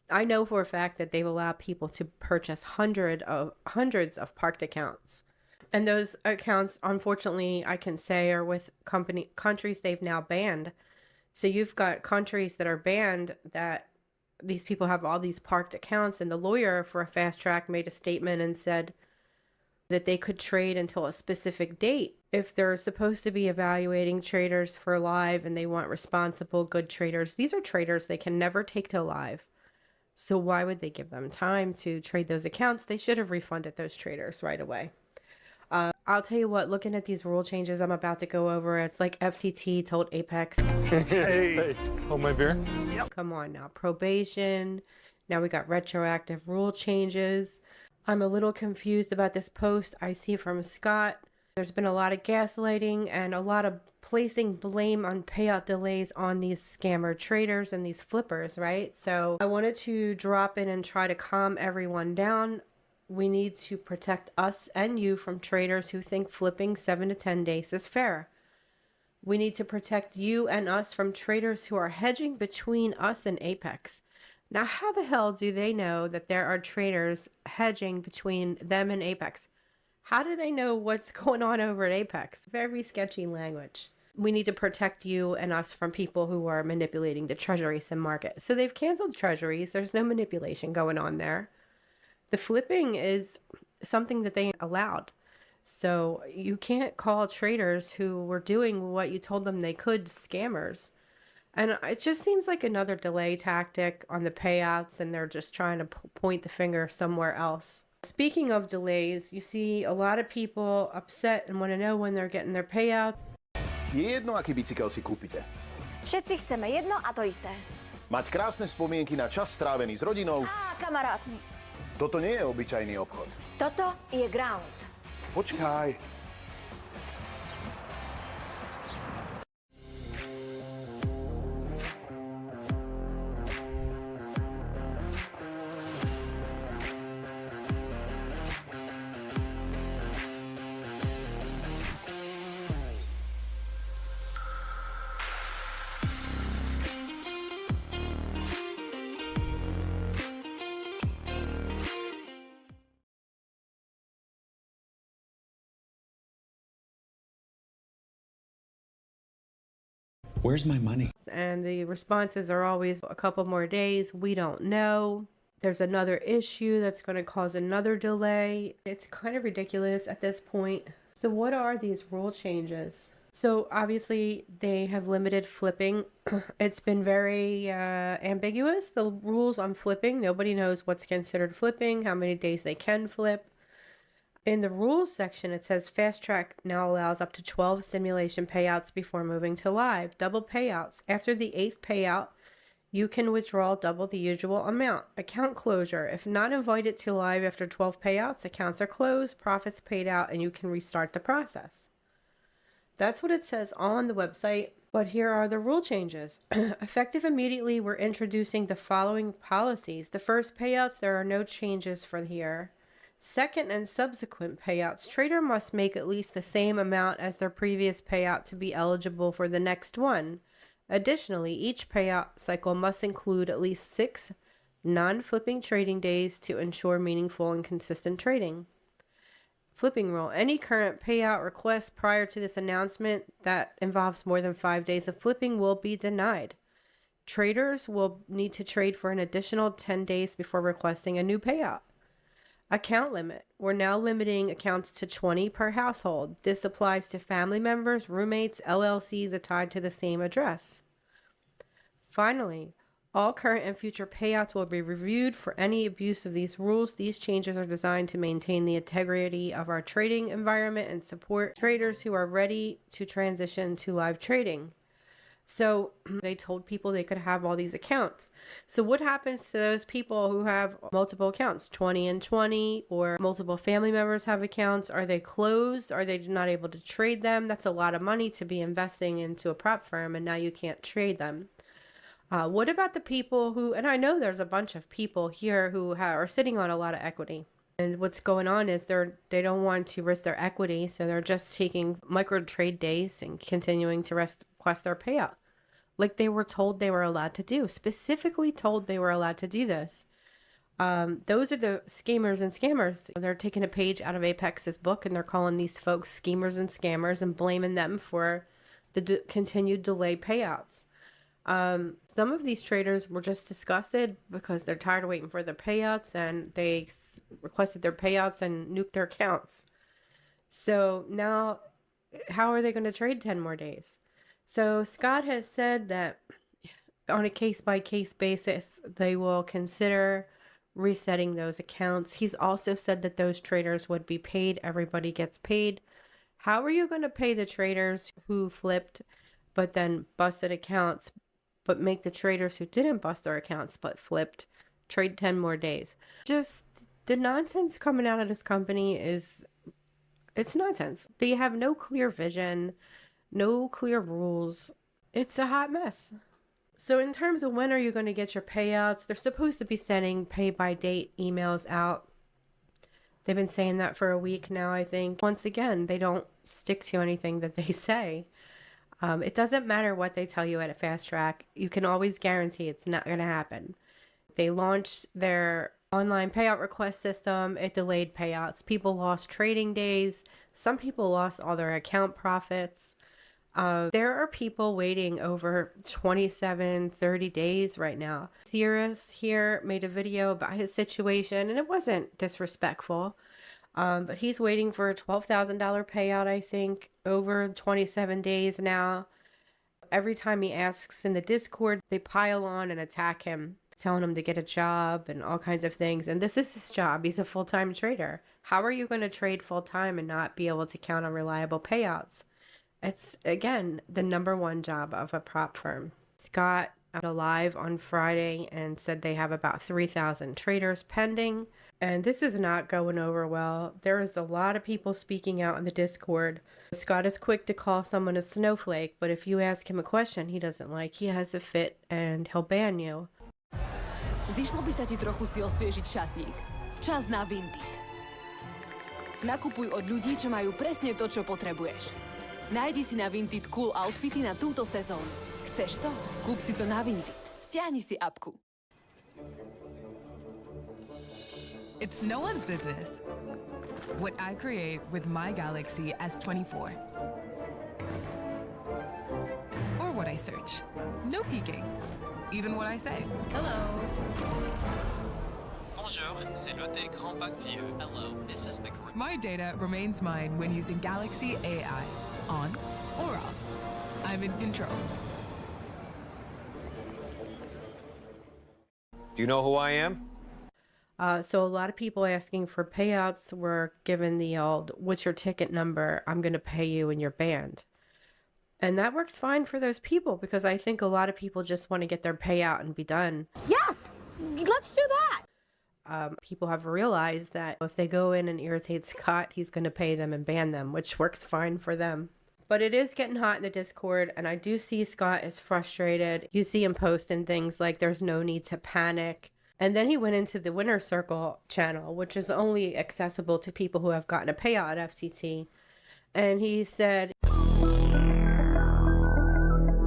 I know for a fact that they've allowed people to purchase hundreds of parked accounts. And those accounts, unfortunately, I can say are with countries they've now banned. So you've got countries that are banned that these people have all these parked accounts, and the lawyer for a fast track made a statement and said that they could trade until a specific date. If they're supposed to be evaluating traders for live and they want responsible, good traders, these are traders they can never take to live. So why would they give them time to trade those accounts? They should have refunded those traders right away. I'll tell you what, looking at these rule changes I'm about to go over, it's like FTT told Apex. Hey, hold my beer. Come on now, probation, Now we got retroactive rule changes. I'm a little confused about this post I see from Scott. There's been a lot of gaslighting and a lot of placing blame on payout delays on these scammer traders and these flippers, right? So I wanted to drop in and try to calm everyone down. We need to protect us and you from traders who think flipping 7 to 10 days is fair. We need to protect you and us from traders who are hedging between us and Apex. Now, how the hell do they know that there are traders hedging between them and Apex? How do they know what's going on over at Apex? Very sketchy language. We need to protect you and us from people who are manipulating the treasury sim market. So they've canceled treasuries. There's no manipulation going on there. The flipping is something that they allowed. So you can't call traders who were doing what you told them they could scammers. And it just seems like another delay tactic on the payouts, and they're just trying to point the finger somewhere else. Speaking of delays, you see a lot of people upset and want to know when they're getting their payout. Je jedno, aký bicykel si kúpite. Všetci chceme jedno a to isté. Mať krásne spomienky na čas strávený s rodinou. A kamarátmi. Toto nie je obyčajný obchod. Toto je ground. Počkaj. Where's my money? And the responses are always a couple more days. We don't know. There's another issue that's going to cause another delay. It's kind of ridiculous at this point. So what are these rule changes? So obviously they have limited flipping. It's been very ambiguous, the rules on flipping. Nobody knows what's considered flipping, how many days they can flip. In the rules section, it says Fast Track now allows up to 12 simulation payouts before moving to live. Double payouts. After the 8th payout, you can withdraw double the usual amount. Account closure. If not invited to live after 12 payouts, accounts are closed, profits paid out, and you can restart the process. That's what it says on the website. But here are the rule changes. Effective immediately, we're introducing the following policies. The first payouts, there are no changes for here. Second and subsequent payouts, trader must make at least the same amount as their previous payout to be eligible for the next one. Additionally, each payout cycle must include at least 6 non-flipping trading days to ensure meaningful and consistent trading. Flipping rule. Any current payout request prior to this announcement that involves more than 5 days of flipping will be denied. Traders will need to trade for an additional 10 days before requesting a new payout. Account limit. We're now limiting accounts to 20 per household. This applies to family members, roommates, LLCs tied to the same address. Finally, all current and future payouts will be reviewed for any abuse of these rules. These changes are designed to maintain the integrity of our trading environment and support traders who are ready to transition to live trading. So they told people they could have all these accounts. So what happens to those people who have multiple accounts, 20 and 20, or multiple family members have accounts? Are they closed? Are they not able to trade them? That's a lot of money to be investing into a prop firm, and now you can't trade them. What about the people who, and I know there's a bunch of people here who are sitting on a lot of equity. And what's going on is they don't want to risk their equity, so they're just taking micro trade days and continuing to request their payout. Like they were told they were allowed to do, specifically told they were allowed to do this. Those are the schemers and scammers. They're taking a page out of Apex's book and they're calling these folks schemers and scammers and blaming them for the continued delay payouts. Some of these traders were just disgusted because they're tired of waiting for their payouts, and they requested their payouts and nuked their accounts. So now, how are they going to trade 10 more days? So Scott has said that on a case-by-case basis, they will consider resetting those accounts. He's also said that those traders would be paid. Everybody gets paid. How are you going to pay the traders who flipped but then busted accounts, but make the traders who didn't bust their accounts but flipped trade 10 more days. Just the nonsense coming out of this company it's nonsense. They have no clear vision, no clear rules. It's a hot mess. So in terms of when are you going to get your payouts, they're supposed to be sending pay by date emails out. They've been saying that for a week now, I think. Once again, they don't stick to anything that they say. It doesn't matter what they tell you at a fast track. You can always guarantee it's not going to happen. They launched their online payout request system. It delayed payouts. People lost trading days. Some people lost all their account profits. There are people waiting over 27, 30 days right now. Sirius here made a video about his situation, and it wasn't disrespectful. But he's waiting for a $12,000 payout, I think, over 27 days now. Every time he asks in the Discord, they pile on and attack him, telling him to get a job and all kinds of things. And this is his job. He's a full-time trader. How are you going to trade full-time and not be able to count on reliable payouts? It's, again, the number one job of a prop firm. Scott went live on Friday and said they have about 3,000 traders pending. And this is not going over well. There is a lot of people speaking out in the Discord. Scott is quick to call someone a snowflake, but if you ask him a question he doesn't like, he has a fit and he'll ban you. Zišlo by sa ti trochu si osviežiť šatník. Čas na Vinted. Nakupuj od ľudí, čo majú presne to, čo potrebuješ. Nájdi si na Vinted cool outfity na túto sezónu. Chceš to? Kúp si to na Vinted. Stiahni si apku. It's no one's business what I create with my Galaxy S24. Or what I search. No peeking. Even what I say. Hello. Bonjour, c'est l'hôtel Grand Bac Vieux. Hello, this is the My data remains mine when using Galaxy AI. On or off. I'm in control. Do you know who I am? So a lot of people asking for payouts were given the old, what's your ticket number? I'm going to pay you and you're banned. And that works fine for those people because I think a lot of people just want to get their payout and be done. Yes! Let's do that! People have realized that if they go in and irritate Scott, he's going to pay them and ban them, which works fine for them. But it is getting hot in the Discord, and I do see Scott is frustrated. You see him posting things like there's no need to panic. And then he went into the Winner's Circle channel, which is only accessible to people who have gotten a payout at FTT. And he said,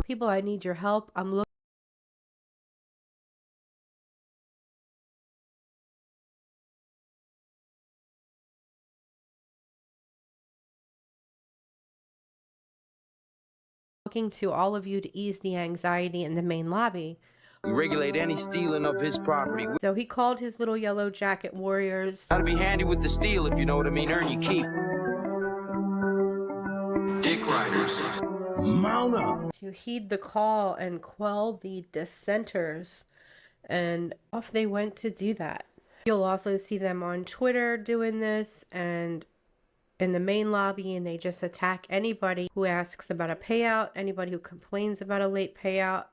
people, I need your help. I'm looking to all of you to ease the anxiety in the main lobby. We regulate any stealing of his property. So he called his little yellow jacket warriors. Gotta be handy with the steal, if you know what I mean. Earn your keep. Dick Riders. Mount up. To heed the call and quell the dissenters. And off they went to do that. You'll also see them on Twitter doing this and in the main lobby, and they just attack anybody who asks about a payout, anybody who complains about a late payout.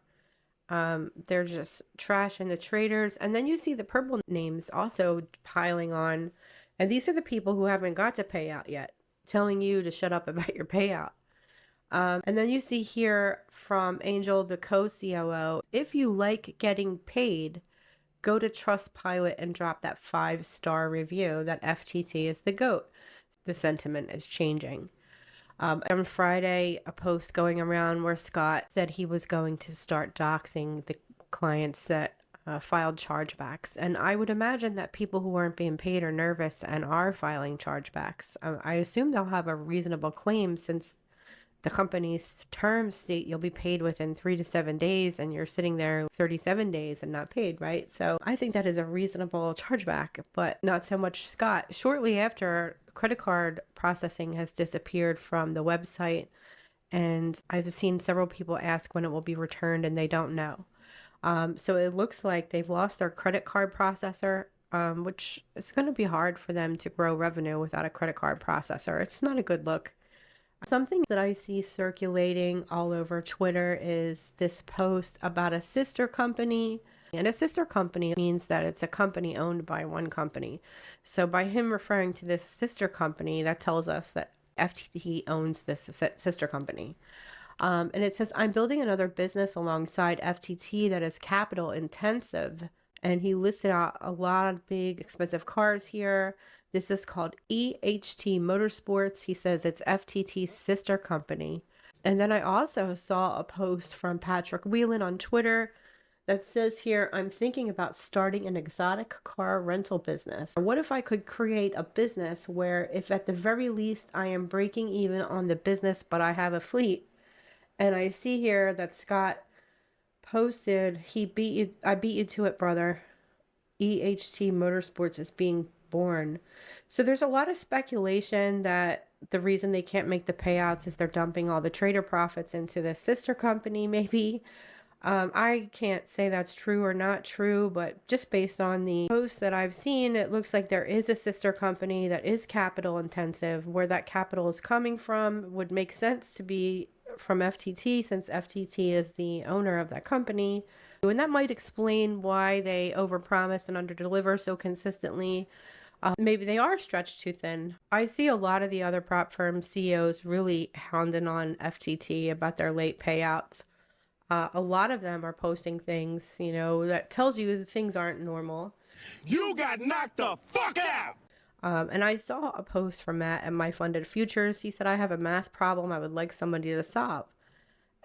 They're just trashing the traders. And then you see the purple names also piling on. And these are the people who haven't got to payout yet, telling you to shut up about your payout. And then you see here from Angel, the co-COO, if you like getting paid, go to Trustpilot and drop that 5-star review that FTT is the GOAT. The sentiment is changing. On Friday, a post going around where Scott said he was going to start doxing the clients that filed chargebacks. And I would imagine that people who aren't being paid are nervous and are filing chargebacks. I assume they'll have a reasonable claim since the company's terms state you'll be paid within 3 to 7 days and you're sitting there 37 days and not paid, right? So I think that is a reasonable chargeback, but not so much Scott. Shortly after, credit card processing has disappeared from the website, and I've seen several people ask when it will be returned and they don't know. So it looks like they've lost their credit card processor, which is going to be hard for them to grow revenue without a credit card processor. It's not a good look. Something that I see circulating all over Twitter is this post about a sister company And a sister company means that it's a company owned by one company. So by him referring to this sister company, that tells us that FTT owns this sister company. And it says, I'm building another business alongside FTT that is capital intensive. And he listed out a lot of big expensive cars here. This is called EHT Motorsports. He says it's FTT's sister company. And then I also saw a post from Patrick Whelan on Twitter that says here, I'm thinking about starting an exotic car rental business. What if I could create a business where if at the very least I am breaking even on the business, but I have a fleet? And I see here that Scott posted, I beat you to it, brother. EHT Motorsports is being born. So there's a lot of speculation that the reason they can't make the payouts is they're dumping all the trader profits into the sister company, maybe. I can't say that's true or not true, but just based on the posts that I've seen, it looks like there is a sister company that is capital intensive. Where that capital is coming from would make sense to be from FTT, since FTT is the owner of that company. And that might explain why they overpromise and underdeliver so consistently. Maybe they are stretched too thin. I see a lot of the other prop firm CEOs really hounding on FTT about their late payouts. A lot of them are posting things, that tells you that things aren't normal. You got knocked the fuck out! And I saw a post from Matt at My Funded Futures. He said, I have a math problem I would like somebody to solve.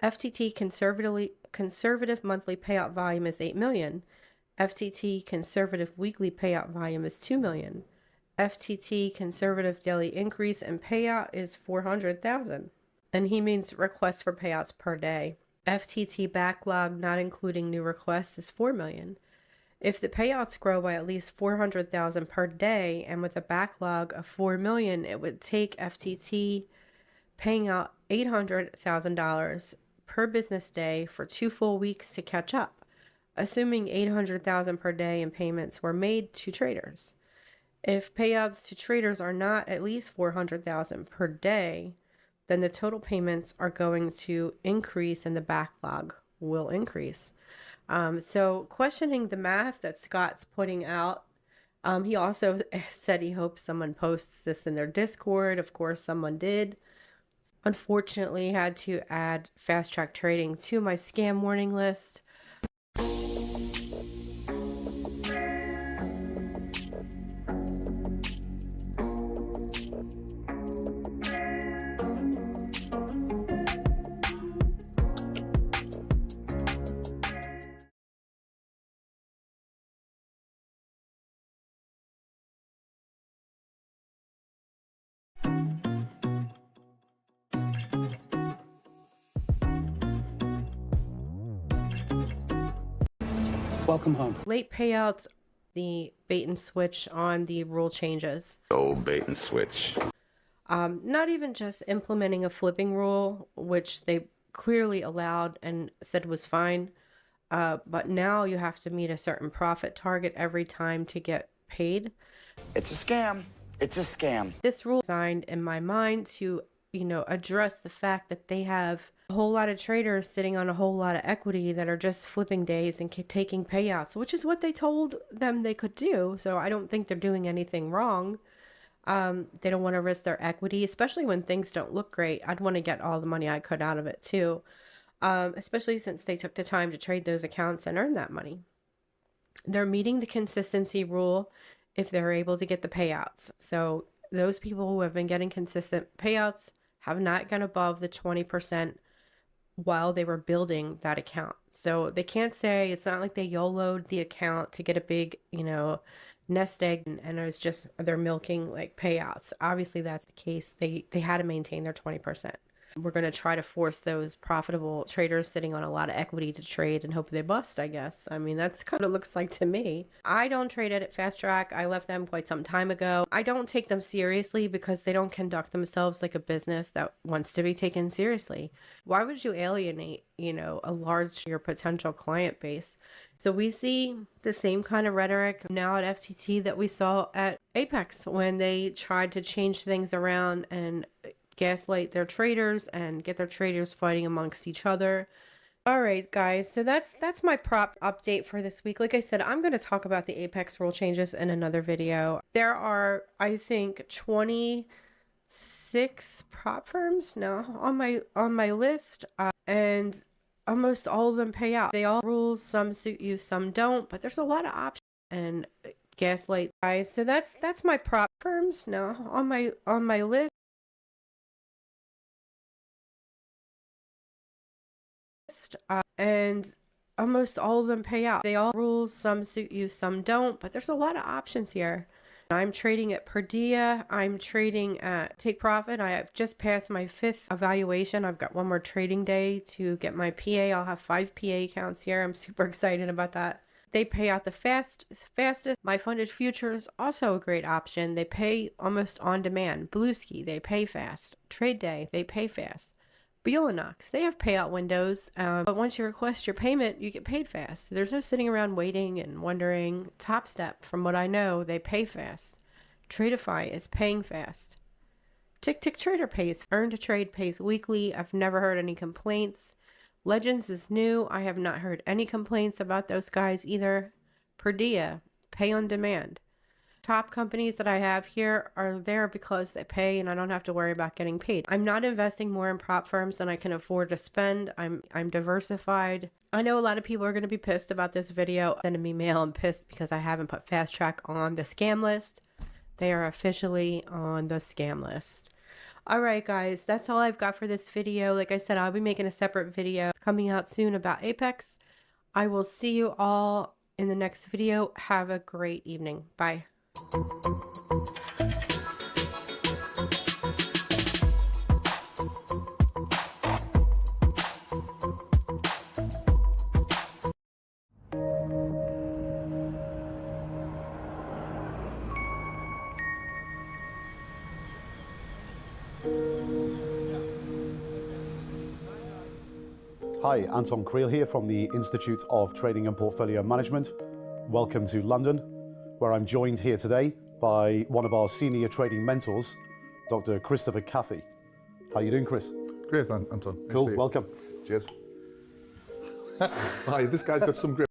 FTT conservative monthly payout volume is 8 million. FTT conservative weekly payout volume is 2 million. FTT conservative daily increase in payout is 400,000. And he means requests for payouts per day. FTT backlog, not including new requests, is 4 million. If the payouts grow by at least 400,000 per day, and with a backlog of 4 million, it would take FTT paying out $800,000 per business day for 2 full weeks to catch up, assuming 800,000 per day in payments were made to traders. If payouts to traders are not at least 400,000 per day, then the total payments are going to increase and the backlog will increase. So questioning the math that Scott's putting out, he also said he hopes someone posts this in their Discord. Of course, someone did. Unfortunately, had to add fast track trading to my scam warning list. Welcome home. Late payouts, the bait and switch on the rule changes. Oh, bait and switch. Not even just implementing a flipping rule, which they clearly allowed and said was fine. But now you have to meet a certain profit target every time to get paid. It's a scam. It's a scam. This rule is designed in my mind to, address the fact that they have a whole lot of traders sitting on a whole lot of equity that are just flipping days and taking payouts, which is what they told them they could do. So I don't think they're doing anything wrong. They don't want to risk their equity, especially when things don't look great. I'd want to get all the money I could out of it too, especially since they took the time to trade those accounts and earn that money. They're meeting the consistency rule if they're able to get the payouts. So those people who have been getting consistent payouts have not gone above the 20% while they were building that account. So they can't say, it's not like they YOLO'd the account to get a big, nest egg and it was just, they're milking like payouts. Obviously that's the case. They had to maintain their 20%. We're going to try to force those profitable traders sitting on a lot of equity to trade and hope they bust, I guess. I mean, that's kind of what it looks like to me. I don't trade at Fast Track. I left them quite some time ago. I don't take them seriously because they don't conduct themselves like a business that wants to be taken seriously. Why would you alienate, your potential client base? So we see the same kind of rhetoric now at FTT that we saw at Apex when they tried to change things around and gaslight their traders and get their traders fighting amongst each other. All right, guys. So that's my prop update for this week. Like I said, I'm going to talk about the Apex rule changes in another video. There are, I think, 26 prop firms now on my list, and almost all of them pay out. They all rules, some suit you, some don't, but there's a lot of options and gaslight guys. So that's my prop firms now on my list. And almost all of them pay out. They all rules, some suit you, some don't, but there's a lot of options here. I'm trading at Perdia. I'm trading at Take Profit. I have just passed my 5th evaluation. I've got one more trading day to get my PA. I'll have 5 PA accounts here. I'm super excited about that. They pay out the fastest. My funded futures, also a great option. They pay almost on demand. Bluesky, they pay fast. Trade Day, they pay fast. Beolanox, they have payout windows, but once you request your payment, you get paid fast. There's no sitting around waiting and wondering. Top Step, from what I know, they pay fast. Tradeify is paying fast. Tick Trader pays. Earn to Trade pays weekly. I've never heard any complaints. Legends is new. I have not heard any complaints about those guys either. Perdia, pay on demand. Top companies that I have here are there because they pay and I don't have to worry about getting paid. I'm not investing more in prop firms than I can afford to spend. I'm diversified. I know a lot of people are going to be pissed about this video, sending me mail and pissed because I haven't put Fast Track on the scam list. They are officially on the scam list. All right, guys, that's all I've got for this video. Like I said, I'll be making a separate video coming out soon about Apex. I will see you all in the next video. Have a great evening. Bye. Hi, Anton Creel here from the Institute of Trading and Portfolio Management. Welcome to London, where I'm joined here today by one of our senior trading mentors, Dr. Christopher Caffey. How are you doing, Chris? Great, Anton. Cool, welcome. Cheers. Hi, this guy's got some grip.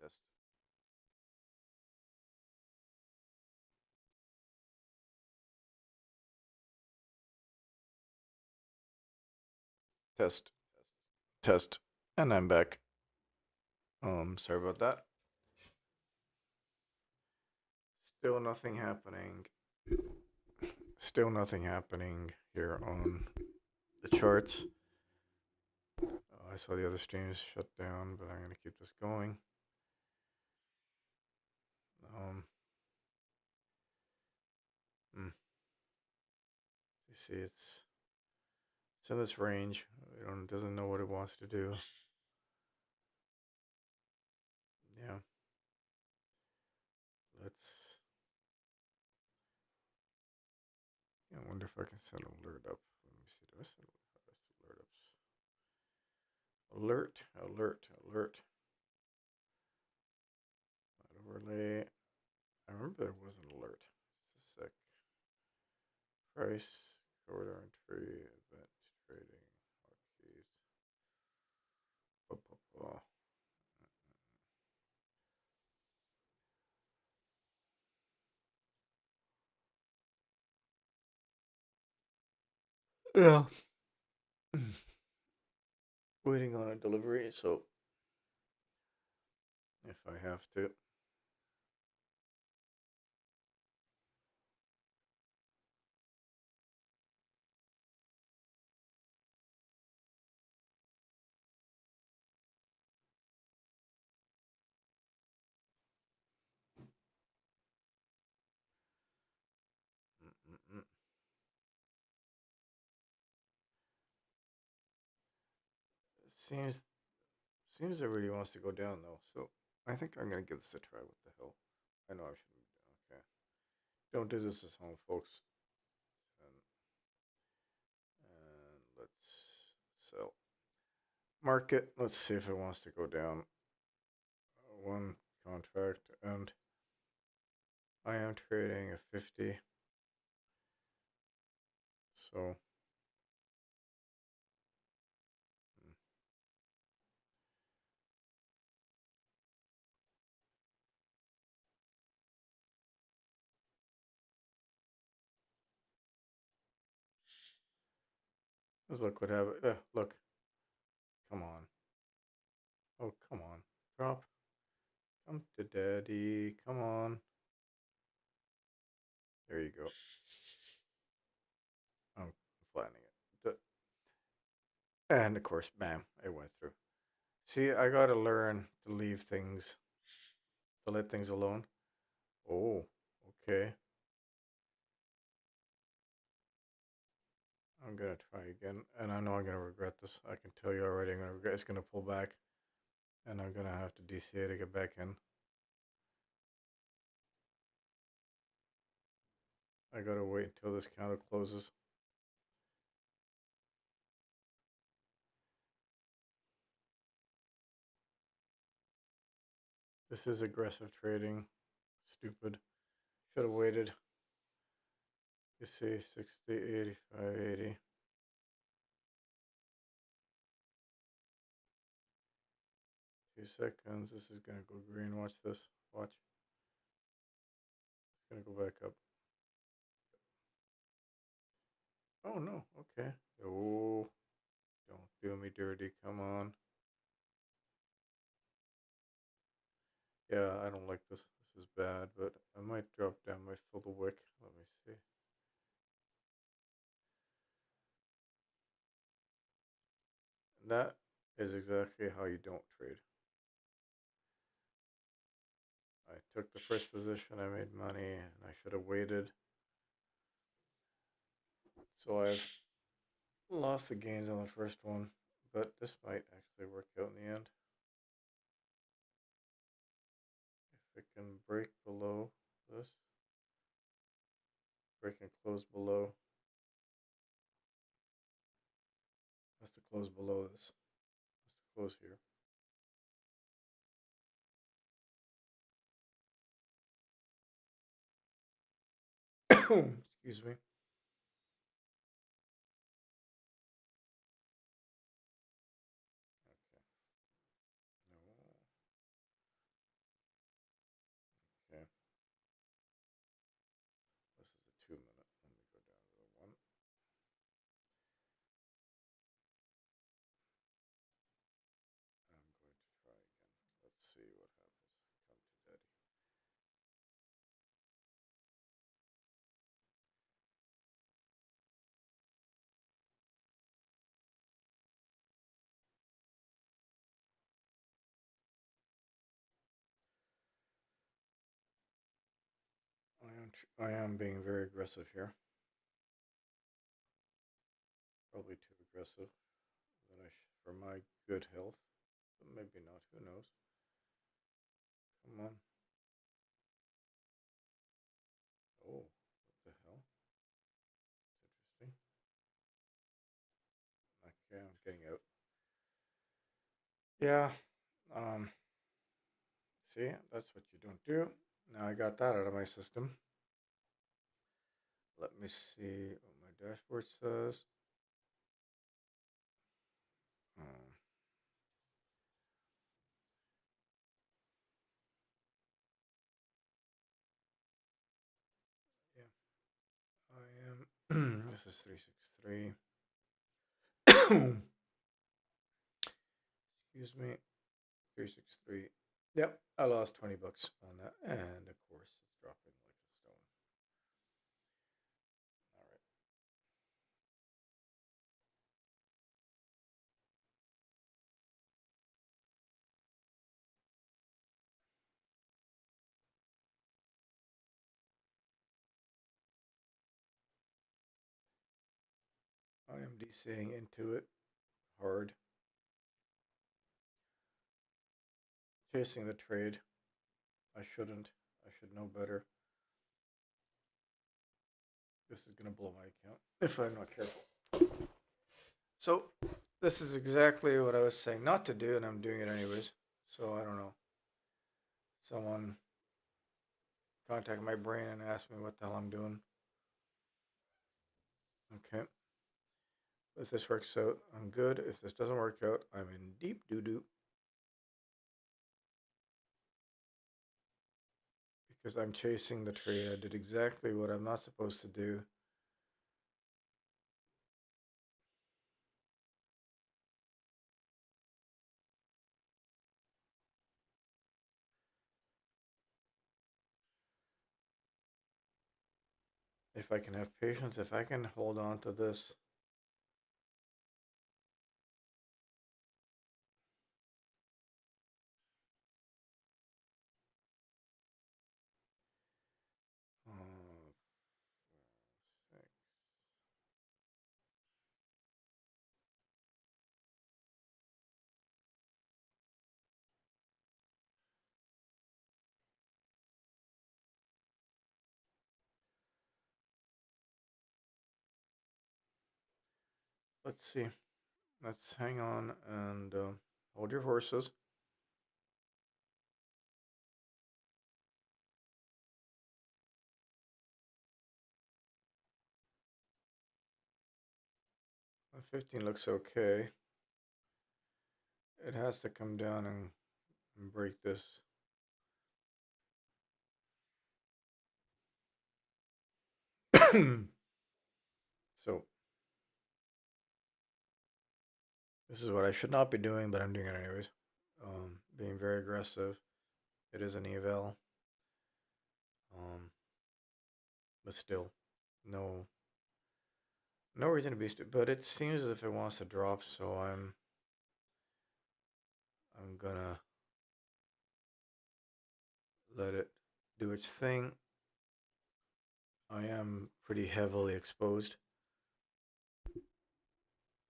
Test. Test. Test. And I'm back. Sorry about that. Still nothing happening. Still nothing happening here on the charts. I saw the other streams shut down, but I'm going to keep this going. You see, it's in this range. It doesn't know what it wants to do. Yeah. I wonder if I can set an alert up. Let me see. Do I set alert ups? Alert, alert, alert. Overlay. I remember there was an alert. Just a sec. Price, corridor entry, event trading, hotkeys. Blah, blah, blah. Yeah. Waiting on a delivery, so if I have to. Seems it really wants to go down though, so I think I'm gonna give this a try. What the hell? I know I shouldn't. Okay, don't do this at home, folks. And let's sell. Market. Let's see if it wants to go down. One contract, and I am trading a 50. So. Let's look what happened. Look. Come on. Oh, come on. Drop. Come to daddy. Come on. There you go. I'm flattening it. And of course, bam, it went through. See, I gotta learn to leave things, to let things alone. Oh, okay. I'm gonna try again, and I know I'm gonna regret this. I can tell you already. I'm gonna regret. It's gonna pull back, and I'm gonna have to DCA to get back in. I gotta wait until this candle closes. This is aggressive trading. Stupid. Should have waited. You see, 60, 85, 80. Few seconds. This is gonna go green. Watch this. Watch. It's gonna go back up. Oh no. Okay. Oh, don't do me dirty. Come on. Yeah, I don't like this. This is bad, but I might drop down. Might fill the wick. Let me see. That is exactly how you don't trade. I took the first position. I made money, and I should have waited. So I've lost the gains on the first one, but this might actually work out in the end. If it can break below this, break and close below. That's to close below this. That's to close here. Excuse me. what happens. Come to daddy. I am being very aggressive here. Probably too aggressive for my good health. But maybe not. Who knows? Come on. Oh, what the hell? It's interesting. Okay, I'm getting out. Yeah. See, that's what you don't do. Now I got that out of my system. Let me see what my dashboard says. Yeah, I am. This is 363. Excuse me. 363. Yep, I lost 20 bucks on that, and of course it's dropping like a stone. All right. I am DCing into it hard. Chasing the trade. I shouldn't. I should know better. This is going to blow my account if I'm not careful. So this is exactly what I was saying not to do, and I'm doing it anyways. So I don't know. Someone contact my brain and ask me what the hell I'm doing. Okay. If this works out, I'm good. If this doesn't work out, I'm in deep doo-doo. Because I'm chasing the trade. I did exactly what I'm not supposed to do. If I can have patience, if I can hold on to this. Let's see. Let's hang on and hold your horses. The 15 looks okay. It has to come down and break this. So this is what I should not be doing, but I'm doing it anyways. Being very aggressive. It is an eval. But still, no reason to be stupid. But it seems as if it wants to drop, so I'm gonna let it do its thing. I am pretty heavily exposed.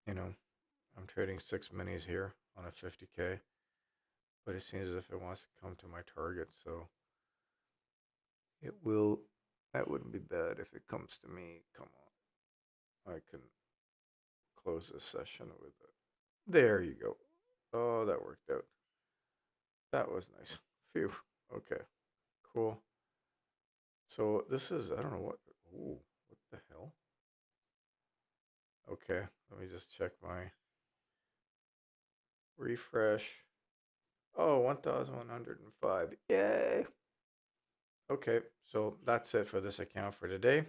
You know, I'm trading 6 minis here on a 50K, but it seems as if it wants to come to my target, so it will. That wouldn't be bad if it comes to me. Come on. I can close this session with it. There you go. Oh, that worked out. That was nice. Phew. Okay. Cool. So this is, I don't know what. Ooh, what the hell? Okay. Let me just check my refresh. Oh, 1,105. Yay. Okay. So that's it for this account for today.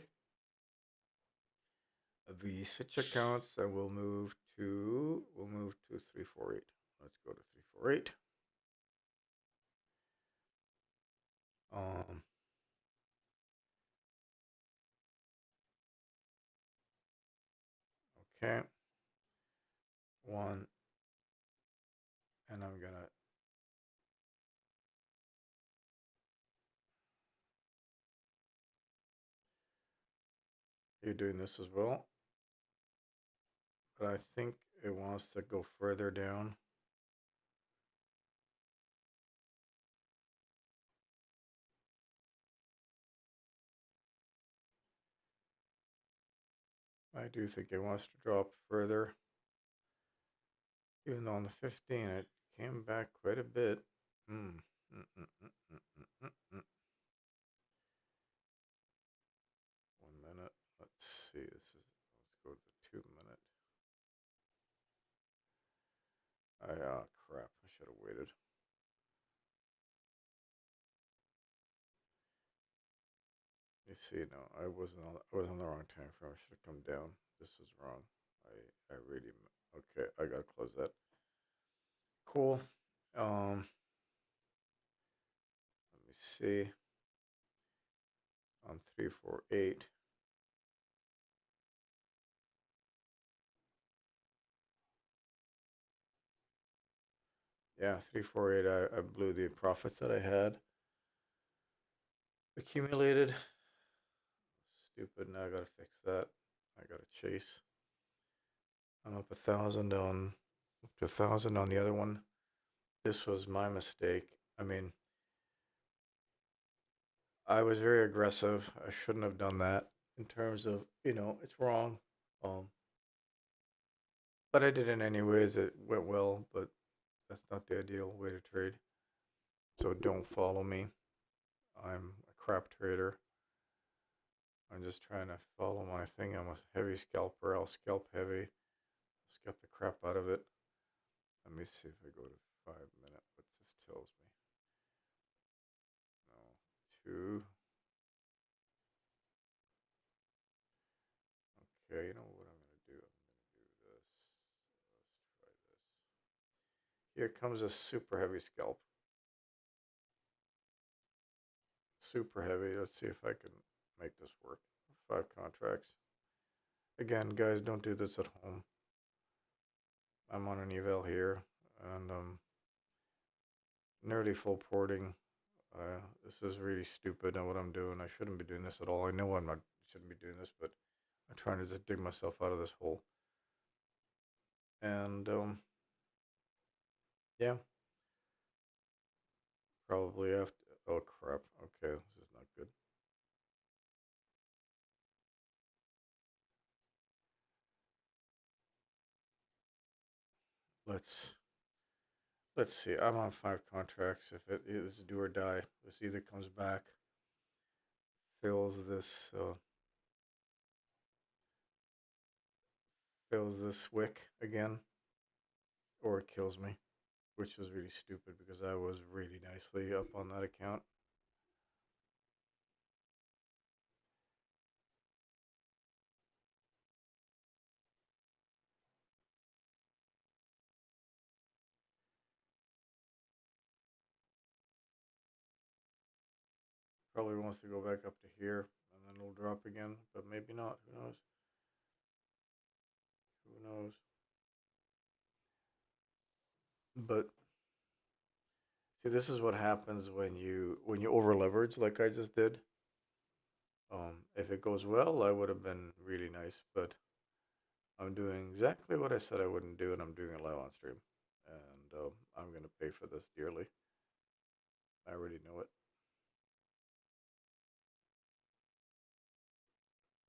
The switch accounts, and we'll move to 348. Let's go to 348. Okay. One. And I'm gonna you're doing this as well. But I think it wants to go further down. I do think it wants to drop further. Even though on the 15 it came back quite a bit. 1 minute. Let's see. Let's go to the 2 minute. Crap. I should have waited. You see, no, I was on the wrong time frame. I should have come down. This is wrong. I really, okay, I gotta close that. Cool. Let me see. On 348. Yeah, 348. I blew the profits that I had accumulated. Stupid. Now I gotta fix that. I gotta chase. I'm up 1,000 on, up to 1,000 on the other one. This was my mistake. I mean, I was very aggressive. I shouldn't have done that in terms of, it's wrong. But I did it anyways. It went well, but that's not the ideal way to trade. So don't follow me. I'm a crap trader. I'm just trying to follow my thing. I'm a heavy scalper. I'll scalp heavy. Scalp the crap out of it. Let me see if I go to 5 minutes. What this tells me. No, 2. Okay, you know what I'm going to do? I'm going to do this. Let's try this. Here comes a super heavy scalp. Super heavy. Let's see if I can make this work. 5 contracts. Again, guys, don't do this at home. I'm on an eval here, and nearly full porting. This is really stupid at what I'm doing. I shouldn't be doing this at all. I know I shouldn't be doing this, but I'm trying to just dig myself out of this hole. And yeah, probably after. Oh crap! Okay, this is not good. Let's see. I'm on 5 contracts. If it is do or die, this either comes back, fills this wick again, or it kills me, which was really stupid because I was really nicely up on that account. Probably wants to go back up to here, and then it'll drop again, but maybe not. Who knows? Who knows? But see, this is what happens when you over leverage, like I just did. If it goes well, I would have been really nice, but I'm doing exactly what I said I wouldn't do, and I'm doing it live on stream, and I'm gonna pay for this dearly. I already know it.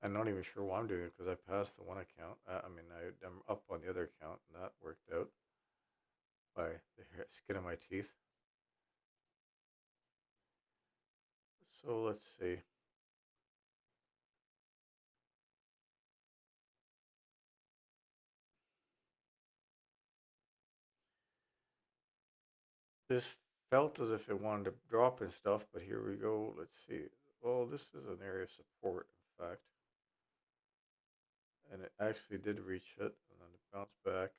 I'm not even sure why I'm doing it because I passed the one account. I'm up on the other account, and that worked out by the skin of my teeth. So let's see. This felt as if it wanted to drop and stuff, but here we go. Let's see. Oh, this is an area of support, in fact. And it actually did reach it, and then it bounced back.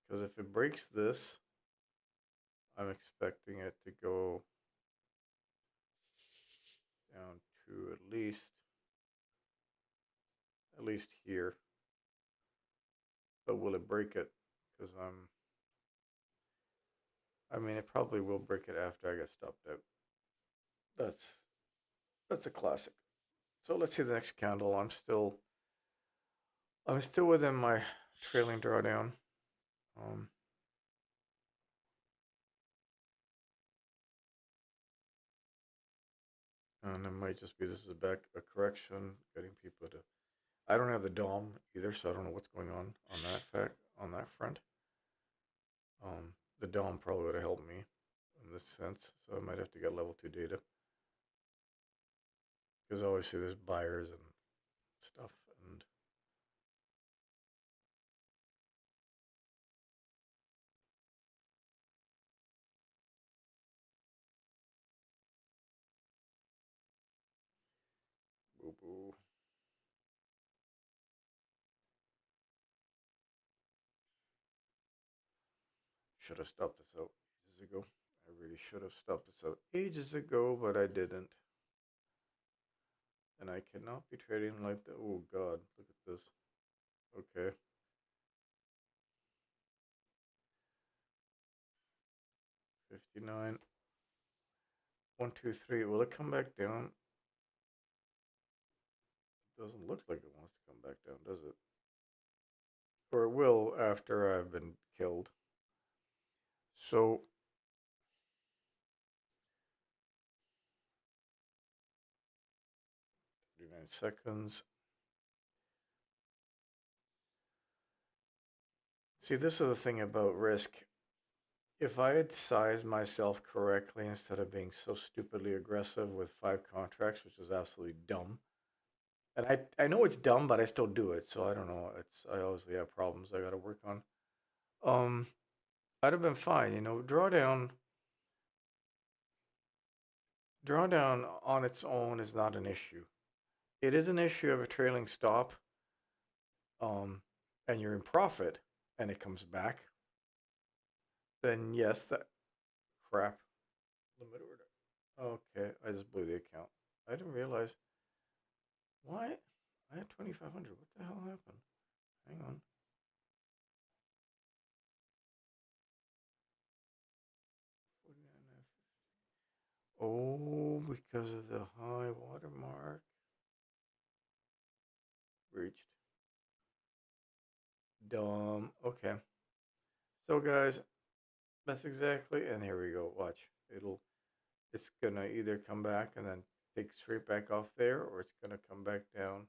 Because if it breaks this, I'm expecting it to go down to at least at least here. But will it break it? Because I mean, it probably will break it after I get stopped out. That's a classic. So let's see the next candle. I'm still within my trailing drawdown. And it might just be this is a correction, getting people to. I don't have the DOM either, so I don't know what's going on that front. The DOM probably would have helped me in this sense, so I might have to get level 2 data. Because obviously there's buyers and stuff, and boo boo. Should have stopped this out ages ago. I really should have stopped this out ages ago, but I didn't. And I cannot be trading like that. Oh God, look at this. Okay. $59. 1, 2, 3. Will it come back down? It doesn't look like it wants to come back down, does it? Or it will after I've been killed. So 39 seconds. See, this is the thing about risk. If I had sized myself correctly instead of being so stupidly aggressive with 5 contracts, which is absolutely dumb. And I know it's dumb, but I still do it. So I don't know. I obviously have problems I got to work on. I'd have been fine, you know. Drawdown on its own is not an issue. It is an issue of a trailing stop, and you're in profit, and it comes back. Then yes, that crap. Limit order. Okay, I just blew the account. I didn't realize. Why? I had 2,500. What the hell happened? Hang on. Oh, because of the high watermark. Reached. Dumb. Okay. So guys, that's exactly, and here we go. Watch. It's gonna either come back and then take straight back off there, or it's gonna come back down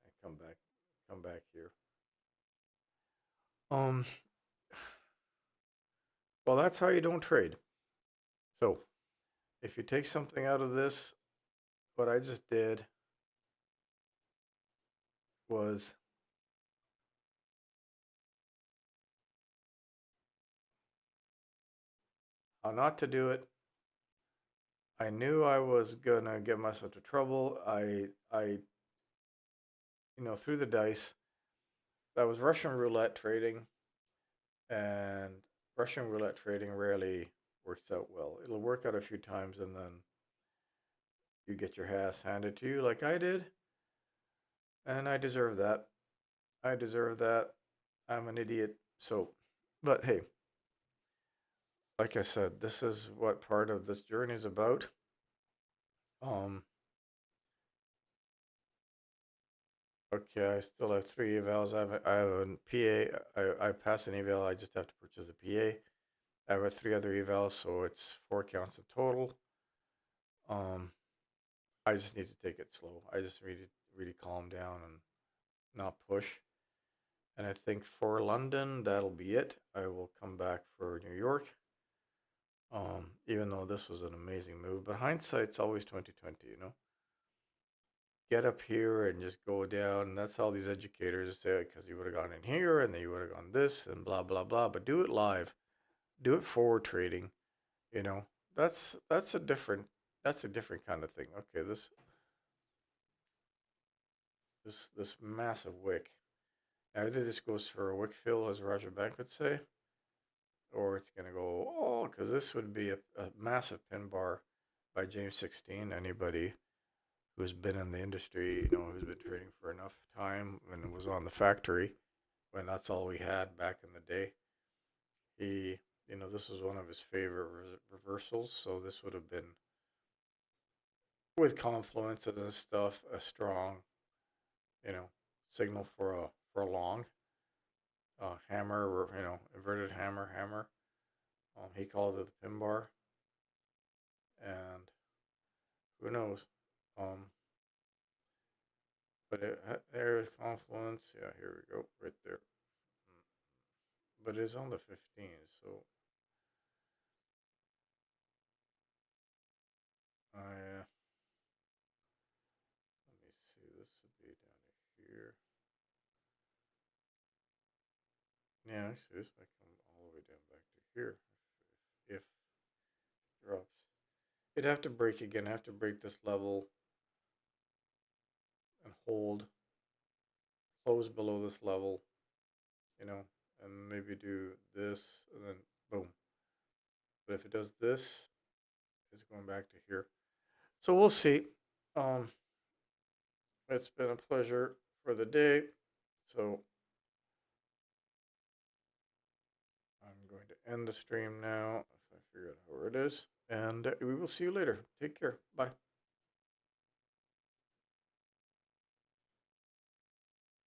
and come back here. Well, that's how you don't trade. So, if you take something out of this, what I just did was how not to do it. I knew I was gonna get myself into trouble. I threw the dice. That was Russian roulette trading, and Russian roulette trading rarely works out well. It'll work out a few times, and then you get your ass handed to you like I did, and I deserve that. I deserve that. I'm an idiot. So, but hey, like I said, this is what part of this journey is about. Okay, I still have 3 evals. I have a PA. I pass an eval. I just have to purchase a PA. I have 3 other evals, so it's 4 counts in total. I just need to take it slow. I just really calm down and not push. And I think for London, that'll be it. I will come back for New York. Even though this was an amazing move, but hindsight's always 2020, you know. Get up here and just go down. And that's all these educators say, because you would have gone in here and then you would have gone this and blah blah blah. But do it live, do it forward trading. You know, that's a different kind of thing. Okay, this massive wick. Now either this goes for a wick fill, as Roger Bank would say, or it's gonna go because this would be a massive pin bar by James 16. Anybody who's been in the industry, you know, who's been trading for enough time and was on the factory when that's all we had back in the day. He, you know, this was one of his favorite reversals, so this would have been, with confluences and stuff, a strong, you know, signal for a long hammer, or, you know, inverted hammer. He called it the pin bar, and who knows? But there's confluence. Yeah, here we go, right there. But it's on the 15th, so let me see. This would be down here. Yeah, actually, this might come all the way down back to here if it drops. It'd have to break again. Have to break this level and hold, close below this level, you know, and maybe do this, and then boom. But if it does this, it's going back to here. So we'll see. It's been a pleasure for the day. So I'm going to end the stream now if I figure out where it is. And we will see you later. Take care. Bye.